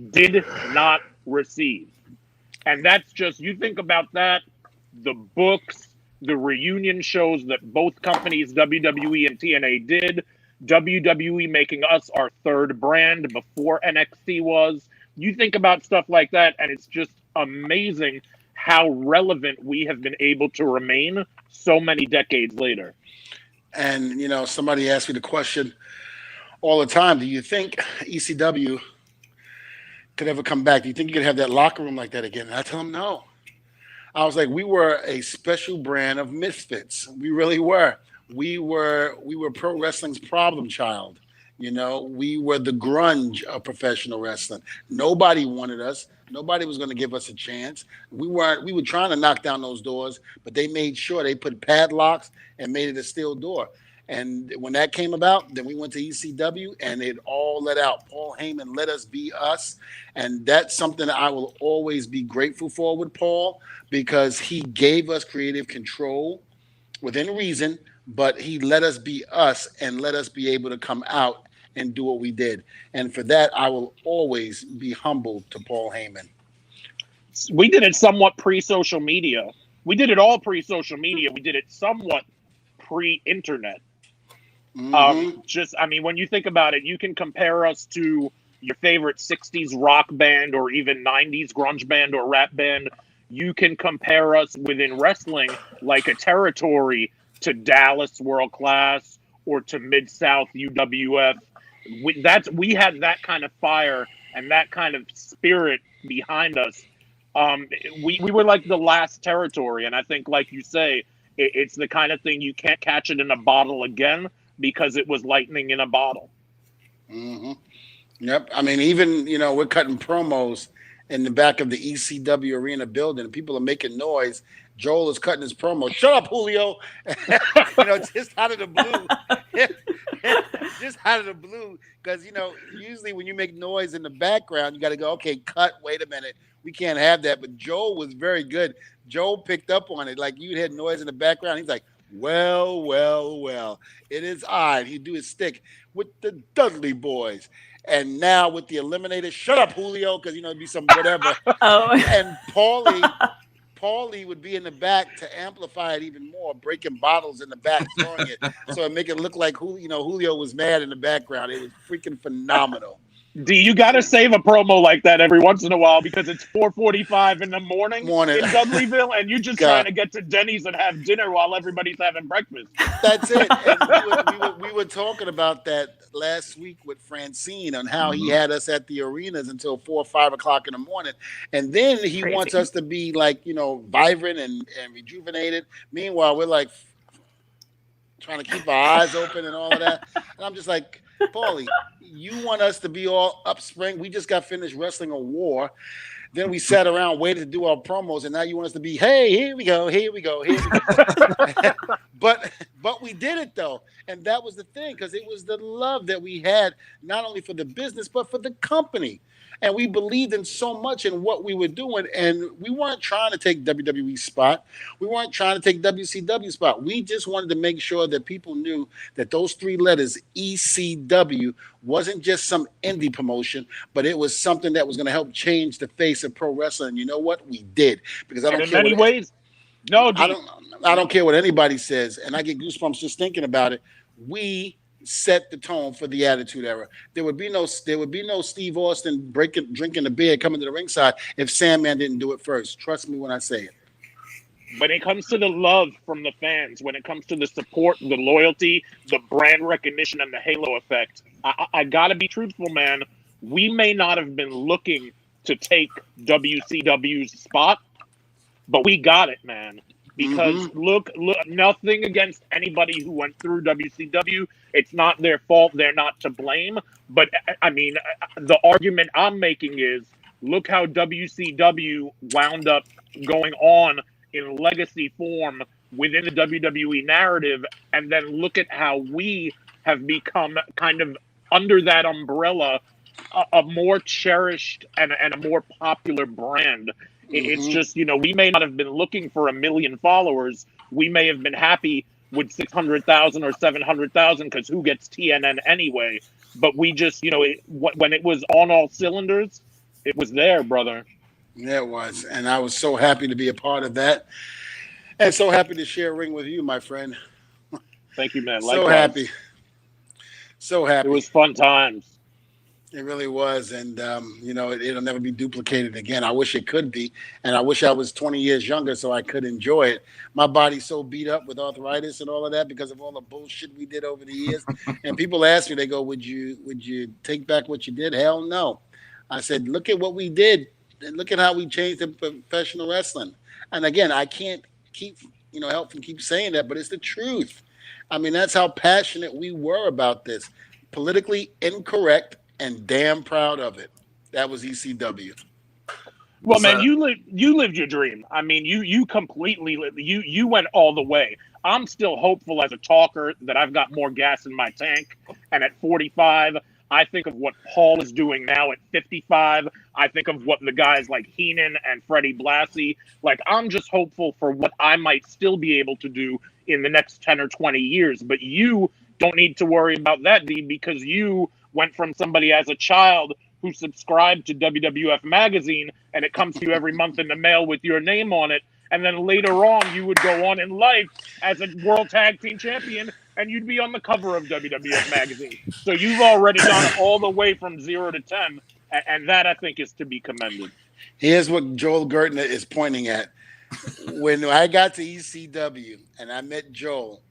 did not receive. And that's just, you think about that, the books, the reunion shows that both companies, WWE and TNA, did, WWE making us our 3rd brand before NXT was. You think about stuff like that, and it's just amazing how relevant we have been able to remain so many decades later. And, somebody asked me the question all the time, do you think ECW could ever come back? Do you think you could have that locker room like that again? And I tell them no. I was like, we were a special brand of misfits. We really were. We were pro wrestling's problem child. We were the grunge of professional wrestling. Nobody wanted us. Nobody was going to give us a chance. We were trying to knock down those doors, but they made sure they put padlocks and made it a steel door. And when that came about, then we went to ECW, and it all let out. Paul Heyman let us be us. And that's something that I will always be grateful for with Paul, because he gave us creative control within reason, but he let us be us and let us be able to come out and do what we did. And for that, I will always be humbled to Paul Heyman. We did it somewhat pre-social media. We did it all pre-social media. We did it somewhat pre-internet. When you think about it, you can compare us to your favorite 60s rock band or even 90s grunge band or rap band. You can compare us within wrestling like a territory to Dallas World Class or to Mid-South UWF. We had that kind of fire and that kind of spirit behind us. We were like the last territory. And I think, like you say, it's the kind of thing you can't catch it in a bottle again, because it was lightning in a bottle. Yep. I mean, even, we're cutting promos in the back of the ECW arena building, and people are making noise. Joel is cutting his promo. Shut up, Julio. Just out of the blue. Just out of the blue. Because, usually when you make noise in the background, you got to go, okay, cut, wait a minute. We can't have that. But Joel was very good. Joel picked up on it. Like, you had noise in the background. He's like, well, it is I. He'd do his stick with the Dudley Boys. And now with the Eliminator, shut up, Julio, because, it'd be some whatever. And Paulie would be in the back to amplify it even more, breaking bottles in the back, throwing it. So it make it look like Julio was mad in the background. It was freaking phenomenal. D, you got to save a promo like that every once in a while because it's 4:45 in the morning in Dudleyville, and you're just trying to get to Denny's and have dinner while everybody's having breakfast. That's it. And we were talking about that last week with Francine on how he had us at the arenas until 4 or 5 o'clock in the morning, and then he wants us to be like, you know, vibrant and rejuvenated. Meanwhile, we're like trying to keep our eyes open and all of that. And I'm just like, Paulie, you want us to be all upspring? We just got finished wrestling a war. Then we sat around waiting to do our promos, and now you want us to be, hey, here we go. But we did it though, and that was the thing, because it was the love that we had not only for the business but for the company, and we believed in so much in what we were doing, and we weren't trying to take WWE spot. We weren't trying to take WCW spot. We just wanted to make sure that people knew that those 3 letters ECW wasn't just some indie promotion, but it was something that was going to help change the face of pro wrestling. And you know what? We did, because I don't care. In many ways, no, I don't care what anybody says, and I get goosebumps just thinking about it. We set the tone for the Attitude Era. There would be no Steve Austin drinking the beer, coming to the ringside if Sandman didn't do it first. Trust me when I say it. When it comes to the love from the fans, when it comes to the support, the loyalty, the brand recognition, and the halo effect, I gotta be truthful, man. We may not have been looking to take WCW's spot, but we got it, man. Because look, nothing against anybody who went through WCW. It's not their fault. They're not to blame. But I mean, the argument I'm making is, look how WCW wound up going on in legacy form within the WWE narrative. And then look at how we have become kind of under that umbrella, a more cherished and a more popular brand. It's just, you know, we may not have been looking for 1 million followers. We may have been happy with 600,000 or 700,000 because who gets TNN anyway? But we just, you know, when it was on all cylinders, it was there, brother. Yeah, it was. And I was so happy to be a part of that. And so happy to share a ring with you, my friend. Thank you, man. So happy. So happy. It was fun times. It really was, and you know, it'll never be duplicated again. I wish it could be, and I wish I was 20 years younger so I could enjoy it. My body's so beat up with arthritis and all of that because of all the bullshit we did over the years. And people ask me, they go, "Would you take back what you did?" Hell no. I said, "Look at what we did, and look at how we changed the professional wrestling." And again, I can't help from keep saying that, but it's the truth. I mean, that's how passionate we were about this. Politically incorrect. And damn proud of it. That was ECW. Well, man, you lived your dream. I mean, you completely you went all the way. I'm still hopeful as a talker that I've got more gas in my tank. And at 45, I think of what Paul is doing now at 55. I think of what the guys like Heenan and Freddie Blassie. Like, I'm just hopeful for what I might still be able to do in the next 10 or 20 years. But you don't need to worry about that, D, because you went from somebody as a child who subscribed to WWF magazine and it comes to you every month in the mail with your name on it. And then later on, you would go on in life as a world tag team champion and you'd be on the cover of WWF magazine. So you've already gone all the way from 0 to 10. And that, I think, is to be commended. Here's what Joel Gertner is pointing at. When I got to ECW and I met Joel,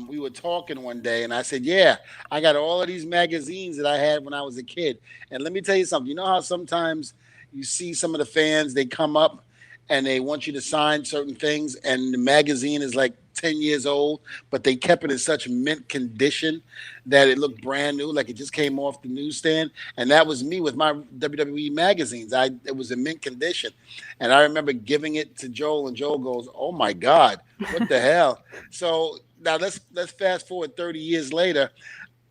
we were talking one day and I said, yeah, I got all of these magazines that I had when I was a kid. And let me tell you something. You know how sometimes you see some of the fans, they come up and they want you to sign certain things and the magazine is like 10 years old, but they kept it in such mint condition that it looked brand new, like it just came off the newsstand. And that was me with my WWE magazines. It was in mint condition. And I remember giving it to Joel and Joel goes, oh my God, what the hell? So now let's fast forward 30 years later.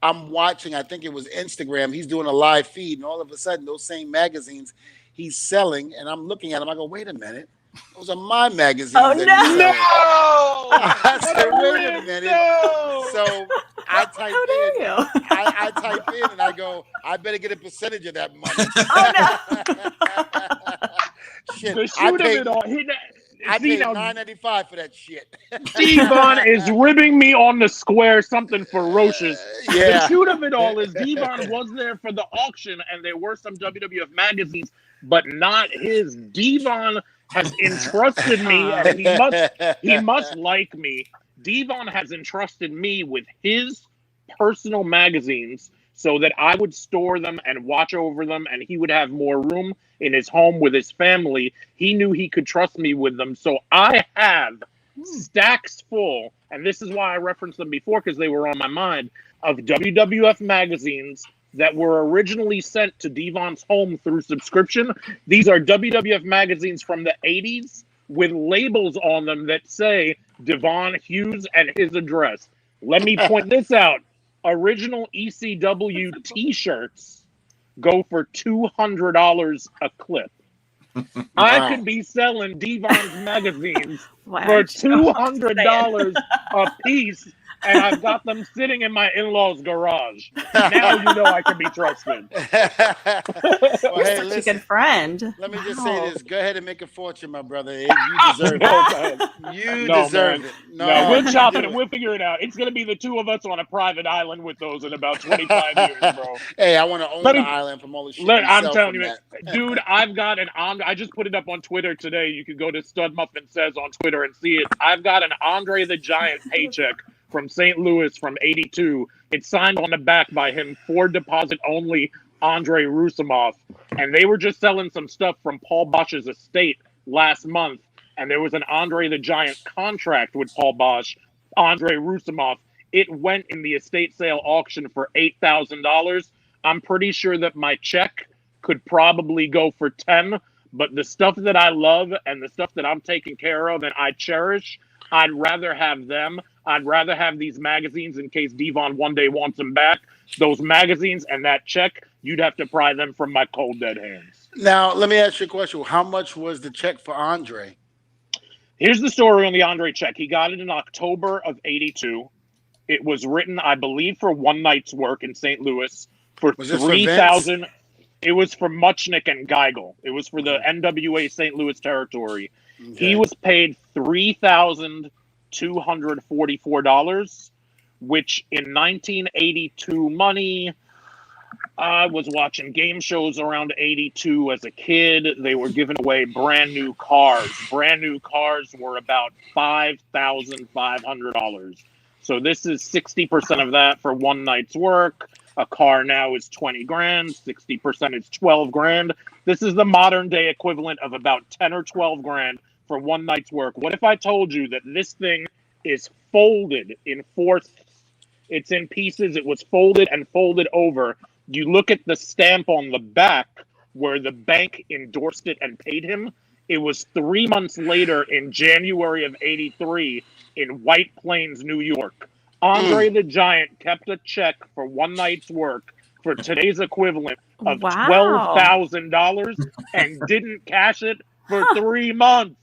I'm watching, I think it was Instagram. He's doing a live feed and all of a sudden those same magazines he's selling. And I'm looking at him. I go, wait a minute. Those are my magazines. Oh, no. I said, wait a minute. No. So I type I type in and I go, I better get a percentage of that money. Oh, no. Shit, the shoot of it all. I paid $9.95 for that shit. Devon is ribbing me on the square, something ferocious. Yeah. The truth of it all is Devon was there for the auction, and there were some WWF magazines, but not his. Devon has entrusted me, and he must like me. Devon has entrusted me with his personal magazines so that I would store them and watch over them, and he would have more room in his home with his family. He knew he could trust me with them. So I have stacks full, and this is why I referenced them before, because they were on my mind, of WWF magazines that were originally sent to Devon's home through subscription. These are WWF magazines from the 80s with labels on them that say Devon Hughes and his address. Let me point this out. Original ECW t-shirts go for $200 a clip. Wow. I could be selling Devon's magazines for $200 a piece, and I've got them sitting in my in-laws' garage. Now you know I can be trusted. Well, hey, such a good friend. Let me just say this. Go ahead and make a fortune, my brother. You deserve it. You deserve it. No, we'll chop it and we'll figure it out. It's going to be the two of us on a private island with those in about 25 years, bro. Hey, I want to own the island from all the shit. I'm telling you, man, dude, I've got an I just put it up on Twitter today. You can go to Stud Muffin Says on Twitter and see it. I've got an Andre the Giant paycheck from St. Louis from '82. It's signed on the back by him for deposit only, Andre Rousimov. And they were just selling some stuff from Paul Bosch's estate last month. And there was an Andre the Giant contract with Paul Bosch, Andre Rousimov. It went in the estate sale auction for $8,000. I'm pretty sure that my check could probably go for 10, but the stuff that I love and the stuff that I'm taking care of and I cherish, I'd rather have them. I'd rather have these magazines in case Devon one day wants them back. Those magazines and that check, you'd have to pry them from my cold, dead hands. Now, let me ask you a question. How much was the check for Andre? Here's the story on the Andre check. He got it in October of '82. It was written, I believe, for one night's work in St. Louis for $3,000. It was for Muchnick and Geigel. It was for the NWA St. Louis territory. Okay. He was paid $3,244, which in 1982 money, I was watching game shows around 82 as a kid. They were giving away brand new cars. Brand new cars were about $5,500. So this is 60% of that for one night's work. A car now is 20 grand. 60% is 12 grand. This is the modern day equivalent of about 10 or 12 grand for one night's work. What if I told you that this thing is folded in fourths? It's in pieces. It was folded and folded over. You look at the stamp on the back where the bank endorsed it and paid him. It was 3 months later in January of '83 in White Plains, New York. Andre the Giant kept a check for one night's work for today's equivalent of $12,000 and didn't cash it for 3 months.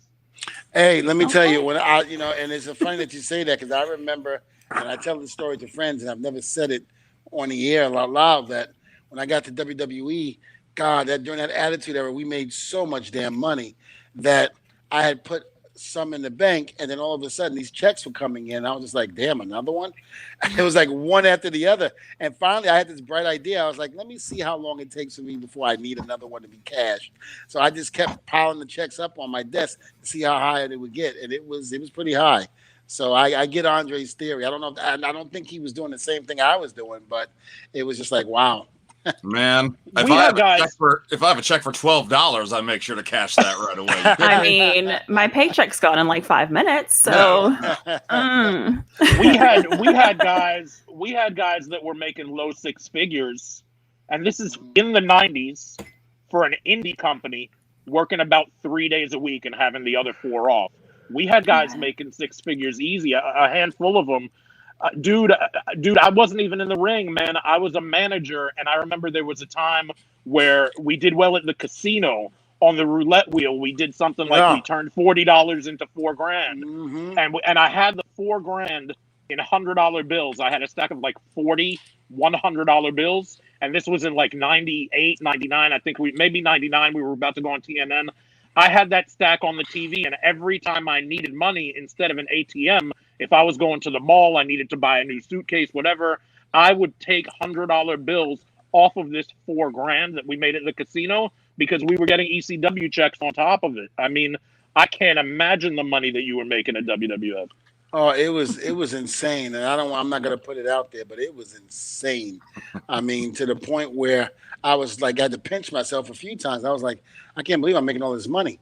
Hey, let me tell you, when and it's funny that you say that, because I remember, and I tell the story to friends, and I've never said it on the air out loud, that when I got to WWE, God, that during that Attitude Era, we made so much damn money that I had put some in the bank, and then all of a sudden these checks were coming in. I was just like, damn, another one? It was like one after the other. And finally I had this bright idea. I was like, let me see how long it takes for me before I need another one to be cashed. So I just kept piling the checks up on my desk to see how high it would get. And it was pretty high. So I get Andre's theory. I don't think he was doing the same thing I was doing, but it was just like, wow. Man, if I have a check for $12, I make sure to cash that right away. I mean, my paycheck's gone in like 5 minutes, so we had guys that were making low six figures, and this is in the '90s for an indie company working about 3 days a week and having the other 4 off. We had guys making six figures easy, a handful of them. Dude, I wasn't even in the ring, man. I was a manager, and I remember there was a time where we did well at the casino on the roulette wheel. We did something like we turned $40 into $4 grand, and I had the $4 grand in $100 bills. I had a stack of like 40 $100 bills, and this was in like 98, 99. I think maybe 99. We were about to go on TNN. I had that stack on the TV, and every time I needed money instead of an ATM, if I was going to the mall, I needed to buy a new suitcase, whatever, I would take $100 bills off of this $4,000 that we made at the casino because we were getting ECW checks on top of it. I mean, I can't imagine the money that you were making at WWF. Oh, it was insane, and I'm not gonna put it out there, but it was insane. I mean, to the point where I was like, I had to pinch myself a few times. I was like, I can't believe I'm making all this money.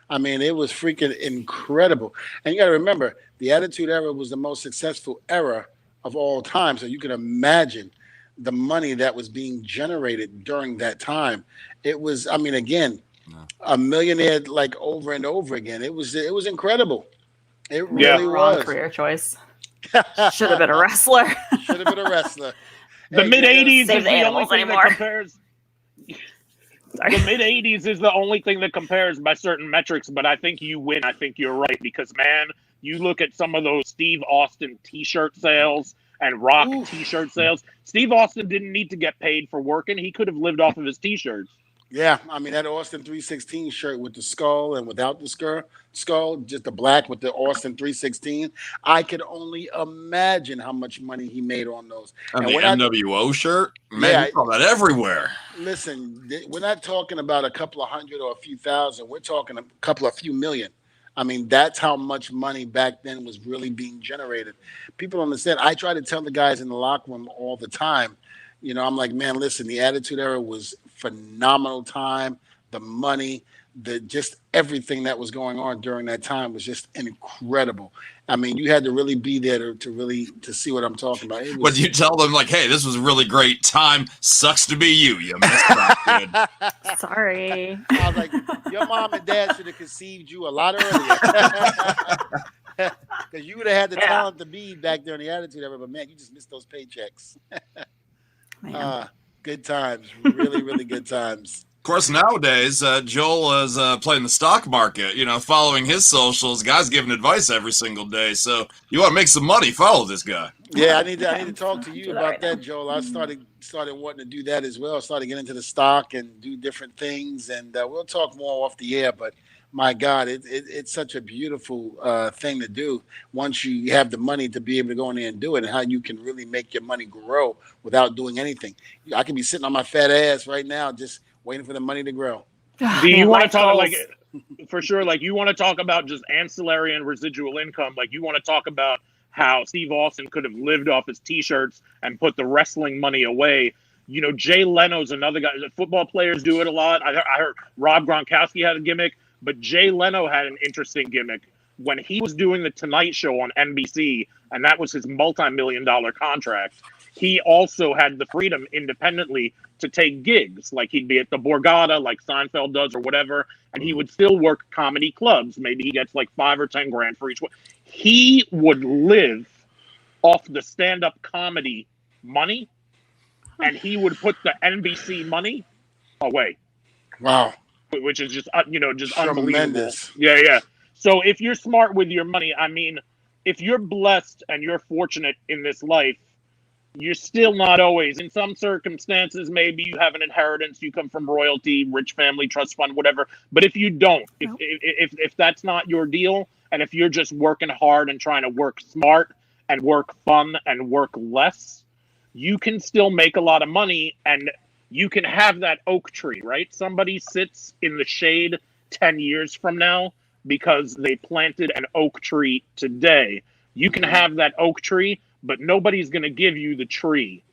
I mean, it was freaking incredible. And you got to remember, the Attitude Era was the most successful era of all time. So you can imagine the money that was being generated during that time. It was, I mean, again, a millionaire like over and over again. It was incredible. It really Wrong was. career choice. Should have been a wrestler. Should have been a wrestler. The mid '80s is the only thing anymore. that compares. The mid '80s is the only thing that compares by certain metrics, but I think you win. I think you're right because, man, you look at some of those Steve Austin T-shirt sales and Rock T-shirt sales. Steve Austin didn't need to get paid for working; he could have lived off of his T-shirts. Yeah, I mean that Austin 316 shirt with the skull and without the skull, just the black with the Austin 316. I could only imagine how much money he made on those. And the NWO shirt, man, you saw that everywhere. Listen, we're not talking about a couple of hundred or a few thousand. We're talking a couple of few million. I mean, that's how much money back then was really being generated. People understand. I try to tell the guys in the locker room all the time. You know, I'm like, man, listen, the Attitude Era was phenomenal time. The money, just everything that was going on during that time was just incredible. I mean, you had to really be there to see what I'm talking about. But you tell them like, hey, this was a really great time. Sucks to be you. You missed out, kid. Sorry. I was like, your mom and dad should have conceived you a lot earlier. Because you would have had the talent to be back there in the Attitude Era, but man, you just missed those paychecks. Good times, really, really good times. Of course, nowadays, Joel is playing the stock market, you know, following his socials. Guy's giving advice every single day. So you want to make some money, follow this guy. Yeah, I need to talk to you about that, Joel. I started wanting to do that as well. I started getting into the stock and do different things. And we'll talk more off the air, but my God, it's such a beautiful thing to do once you have the money to be able to go in there and do it, and how you can really make your money grow without doing anything. I can be sitting on my fat ass right now just waiting for the money to grow. Do you want to talk like, for sure, like you want to talk about just ancillary and residual income? Like you want to talk about how Steve Austin could have lived off his T-shirts and put the wrestling money away. You know, Jay Leno's another guy. Football players do it a lot. I heard Rob Gronkowski had a gimmick. But Jay Leno had an interesting gimmick when he was doing the Tonight Show on NBC, and that was his multi-million-dollar contract. He also had the freedom independently to take gigs, like he'd be at the Borgata, like Seinfeld does or whatever, and he would still work comedy clubs. Maybe he gets like $5 or $10 for each one. He would live off the stand-up comedy money, and he would put the NBC money away. Wow. Which is just, just tremendous. Unbelievable. Yeah. So if you're smart with your money, I mean, if you're blessed and you're fortunate in this life, you're still not always. In some circumstances, maybe you have an inheritance, you come from royalty, rich family, trust fund, whatever. But if you don't, if that's not your deal, and if you're just working hard and trying to work smart and work fun and work less, you can still make a lot of money, and you can have that oak tree, right? Somebody sits in the shade 10 years from now because they planted an oak tree today. You can have that oak tree, but nobody's going to give you the tree.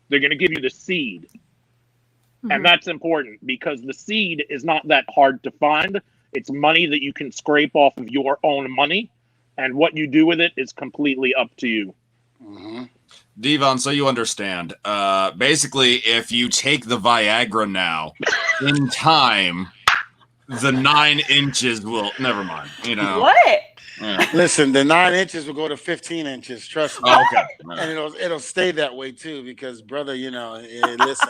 They're going to give you the seed. Mm-hmm. And that's important because the seed is not that hard to find. It's money that you can scrape off of your own money. And what you do with it is completely up to you. Mm-hmm. Devon, so you understand, basically, if you take the Viagra now, in time, the 9 inches will, never mind, you know. What? Yeah. Listen, the 9 inches will go to 15 inches, trust me. Oh, okay. And it'll stay that way, too, because, brother, listen,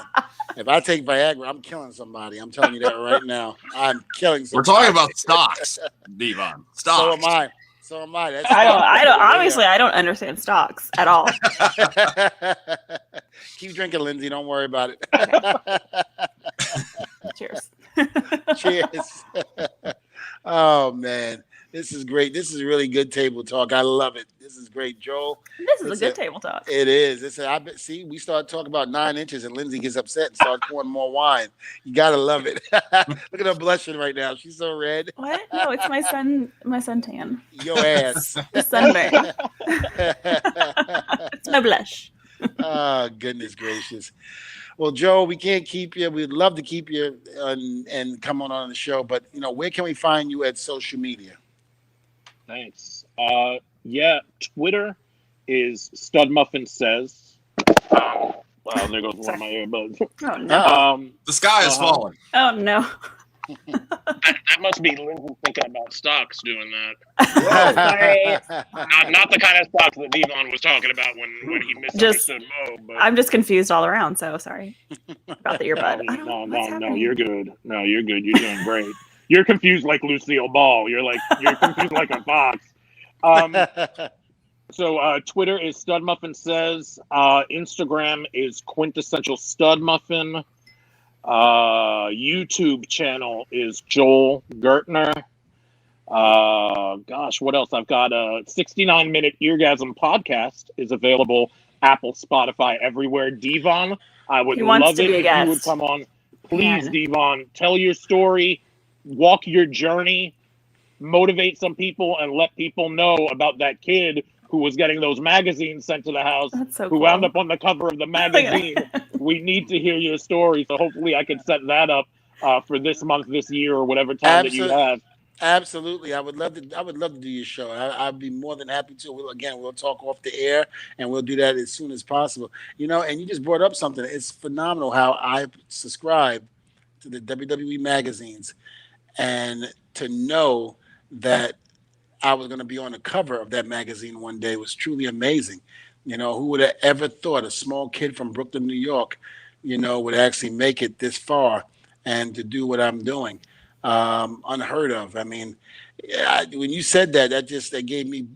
if I take Viagra, I'm killing somebody. I'm telling you that right now. I'm killing somebody. We're talking about stocks, Devon. Stocks. So am I. So am I. I don't. Honestly, I don't understand stocks at all. Keep drinking, Lindsay. Don't worry about it. Cheers. Cheers. Oh man, this is great. This is really good table talk. I love it. This is great, Joel. This is a good table talk. It is. See, we start talking about 9 inches, and Lindsay gets upset and starts pouring more wine. You gotta love it. Look at her blushing right now. She's so red. What? No, it's my suntan. Your ass. The sunburn. It's no blush. Oh, goodness gracious. Well, Joe, we can't keep you. We'd love to keep you and come on the show, but where can we find you at social media? Thanks. Yeah, Twitter is Stud Muffin Says. Wow, there goes one of my earbuds. Oh no. The sky is falling. Oh no. That must be Lindsay thinking about stocks doing that. Sorry. Not the kind of stocks that Devon was talking about when he misunderstood Mo. But... I'm just confused all around, so sorry about the earbud. No, you're good. No, you're good. You're doing great. You're confused like Lucille Ball. You're confused like a fox. So Twitter is Stud Muffin Says. Instagram is Quintessential Stud Muffin. YouTube channel is Joel Gertner. Gosh, what else? I've got a 69-minute Eargasm podcast is available. Apple, Spotify, everywhere. Devon, I would love it if you would come on. Please, Devon, tell your story, walk your journey, motivate some people, and let people know about that kid who was getting those magazines sent to the house, who wound up on the cover of the magazine. We need to hear your story, so hopefully I can set that up for this month, this year, or whatever time that you have. Absolutely, I would love to do your show. I'd be more than happy to. We'll talk off the air, and we'll do that as soon as possible. And you just brought up something. It's phenomenal how I subscribe to the WWE magazines, and to know that I was going to be on the cover of that magazine one day was truly amazing. Who would have ever thought a small kid from Brooklyn, New York, would actually make it this far and to do what I'm doing. Unheard of. I mean, when you said that gave me,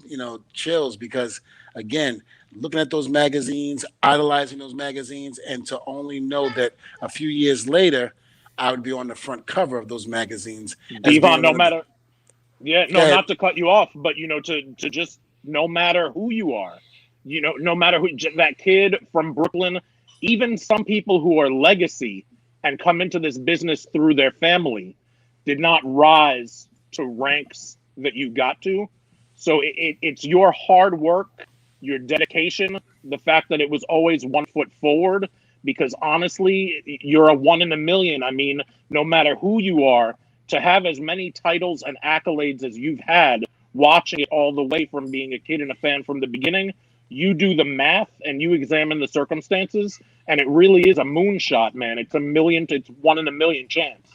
chills, because again, looking at those magazines, idolizing those magazines, and to only know that a few years later, I would be on the front cover of those magazines. Devon, not to cut you off, but to just, no matter who you are, no matter who, that kid from Brooklyn, even some people who are legacy and come into this business through their family did not rise to ranks that you got to. So it's your hard work, your dedication, the fact that it was always 1 foot forward, because honestly, you're a 1 in a million. I mean, no matter who you are, to have as many titles and accolades as you've had, watching it all the way from being a kid and a fan from the beginning, you do the math and you examine the circumstances, and it really is a moonshot, man. It's 1 in a million chance.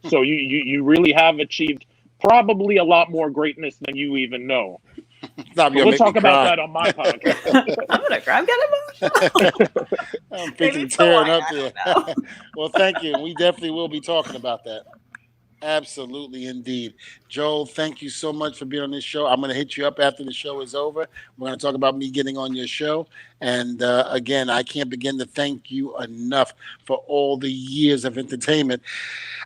So you really have achieved probably a lot more greatness than you even know. We'll talk about that on my podcast. I'm gonna cry. I'm getting emotional. I'm freaking tearing up here. Well, thank you. We definitely will be talking about that. Absolutely, indeed. Joel, thank you so much for being on this show. I'm going to hit you up after the show is over. We're going to talk about me getting on your show. And again, I can't begin to thank you enough for all the years of entertainment.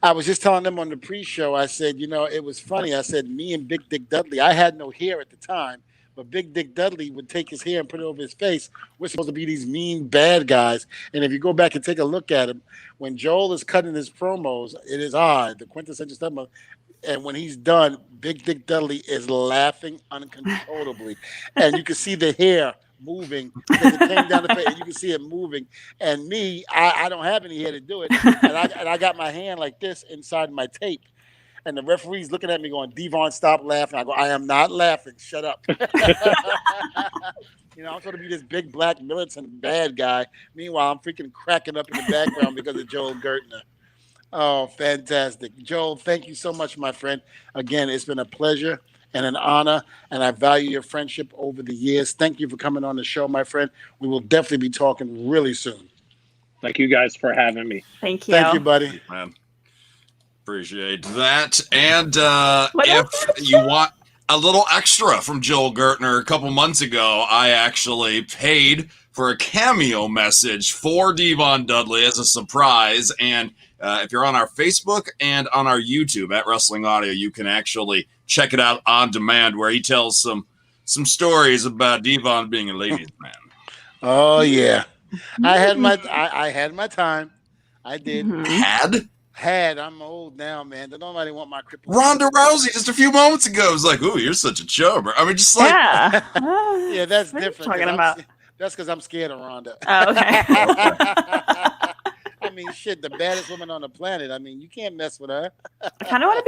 I was just telling them on the pre-show, I said, it was funny. I said, me and Big Dick Dudley, I had no hair at the time, but Big Dick Dudley would take his hair and put it over his face. We're supposed to be these mean, bad guys. And if you go back and take a look at him, when Joel is cutting his promos, it is the quintessential stuff. And when he's done, Big Dick Dudley is laughing uncontrollably. And you can see the hair moving because it came down the face, and you can see it moving. And me, I don't have any hair to do it. And I got my hand like this inside my tape. And the referee's looking at me going, Devon, stop laughing. I go, I am not laughing. Shut up. I'm supposed to be this big black militant bad guy. Meanwhile, I'm freaking cracking up in the background because of Joel Gertner. Oh, fantastic. Joel, thank you so much, my friend. Again, it's been a pleasure and an honor, and I value your friendship over the years. Thank you for coming on the show, my friend. We will definitely be talking really soon. Thank you guys for having me. Thank you. Thank you, buddy. Man. Appreciate that. And if you want a little extra from Joel Gertner, a couple months ago, I actually paid for a cameo message for Devon Dudley as a surprise. And if you're on our Facebook and on our YouTube at Wrestling Audio, you can actually check it out on demand, where he tells some stories about Devon being a ladies' man. Oh yeah, I had my time. I did. Had. I'm old now, man. Don't nobody want my cripple. Ronda Rousey just a few moments ago was like, "Ooh, you're such a chubber." I mean, just like, yeah, that's different. Talking about. That's because I'm scared of Ronda. Oh, okay. I mean, shit, the baddest woman on the planet. I mean, you can't mess with her. I kind of want to be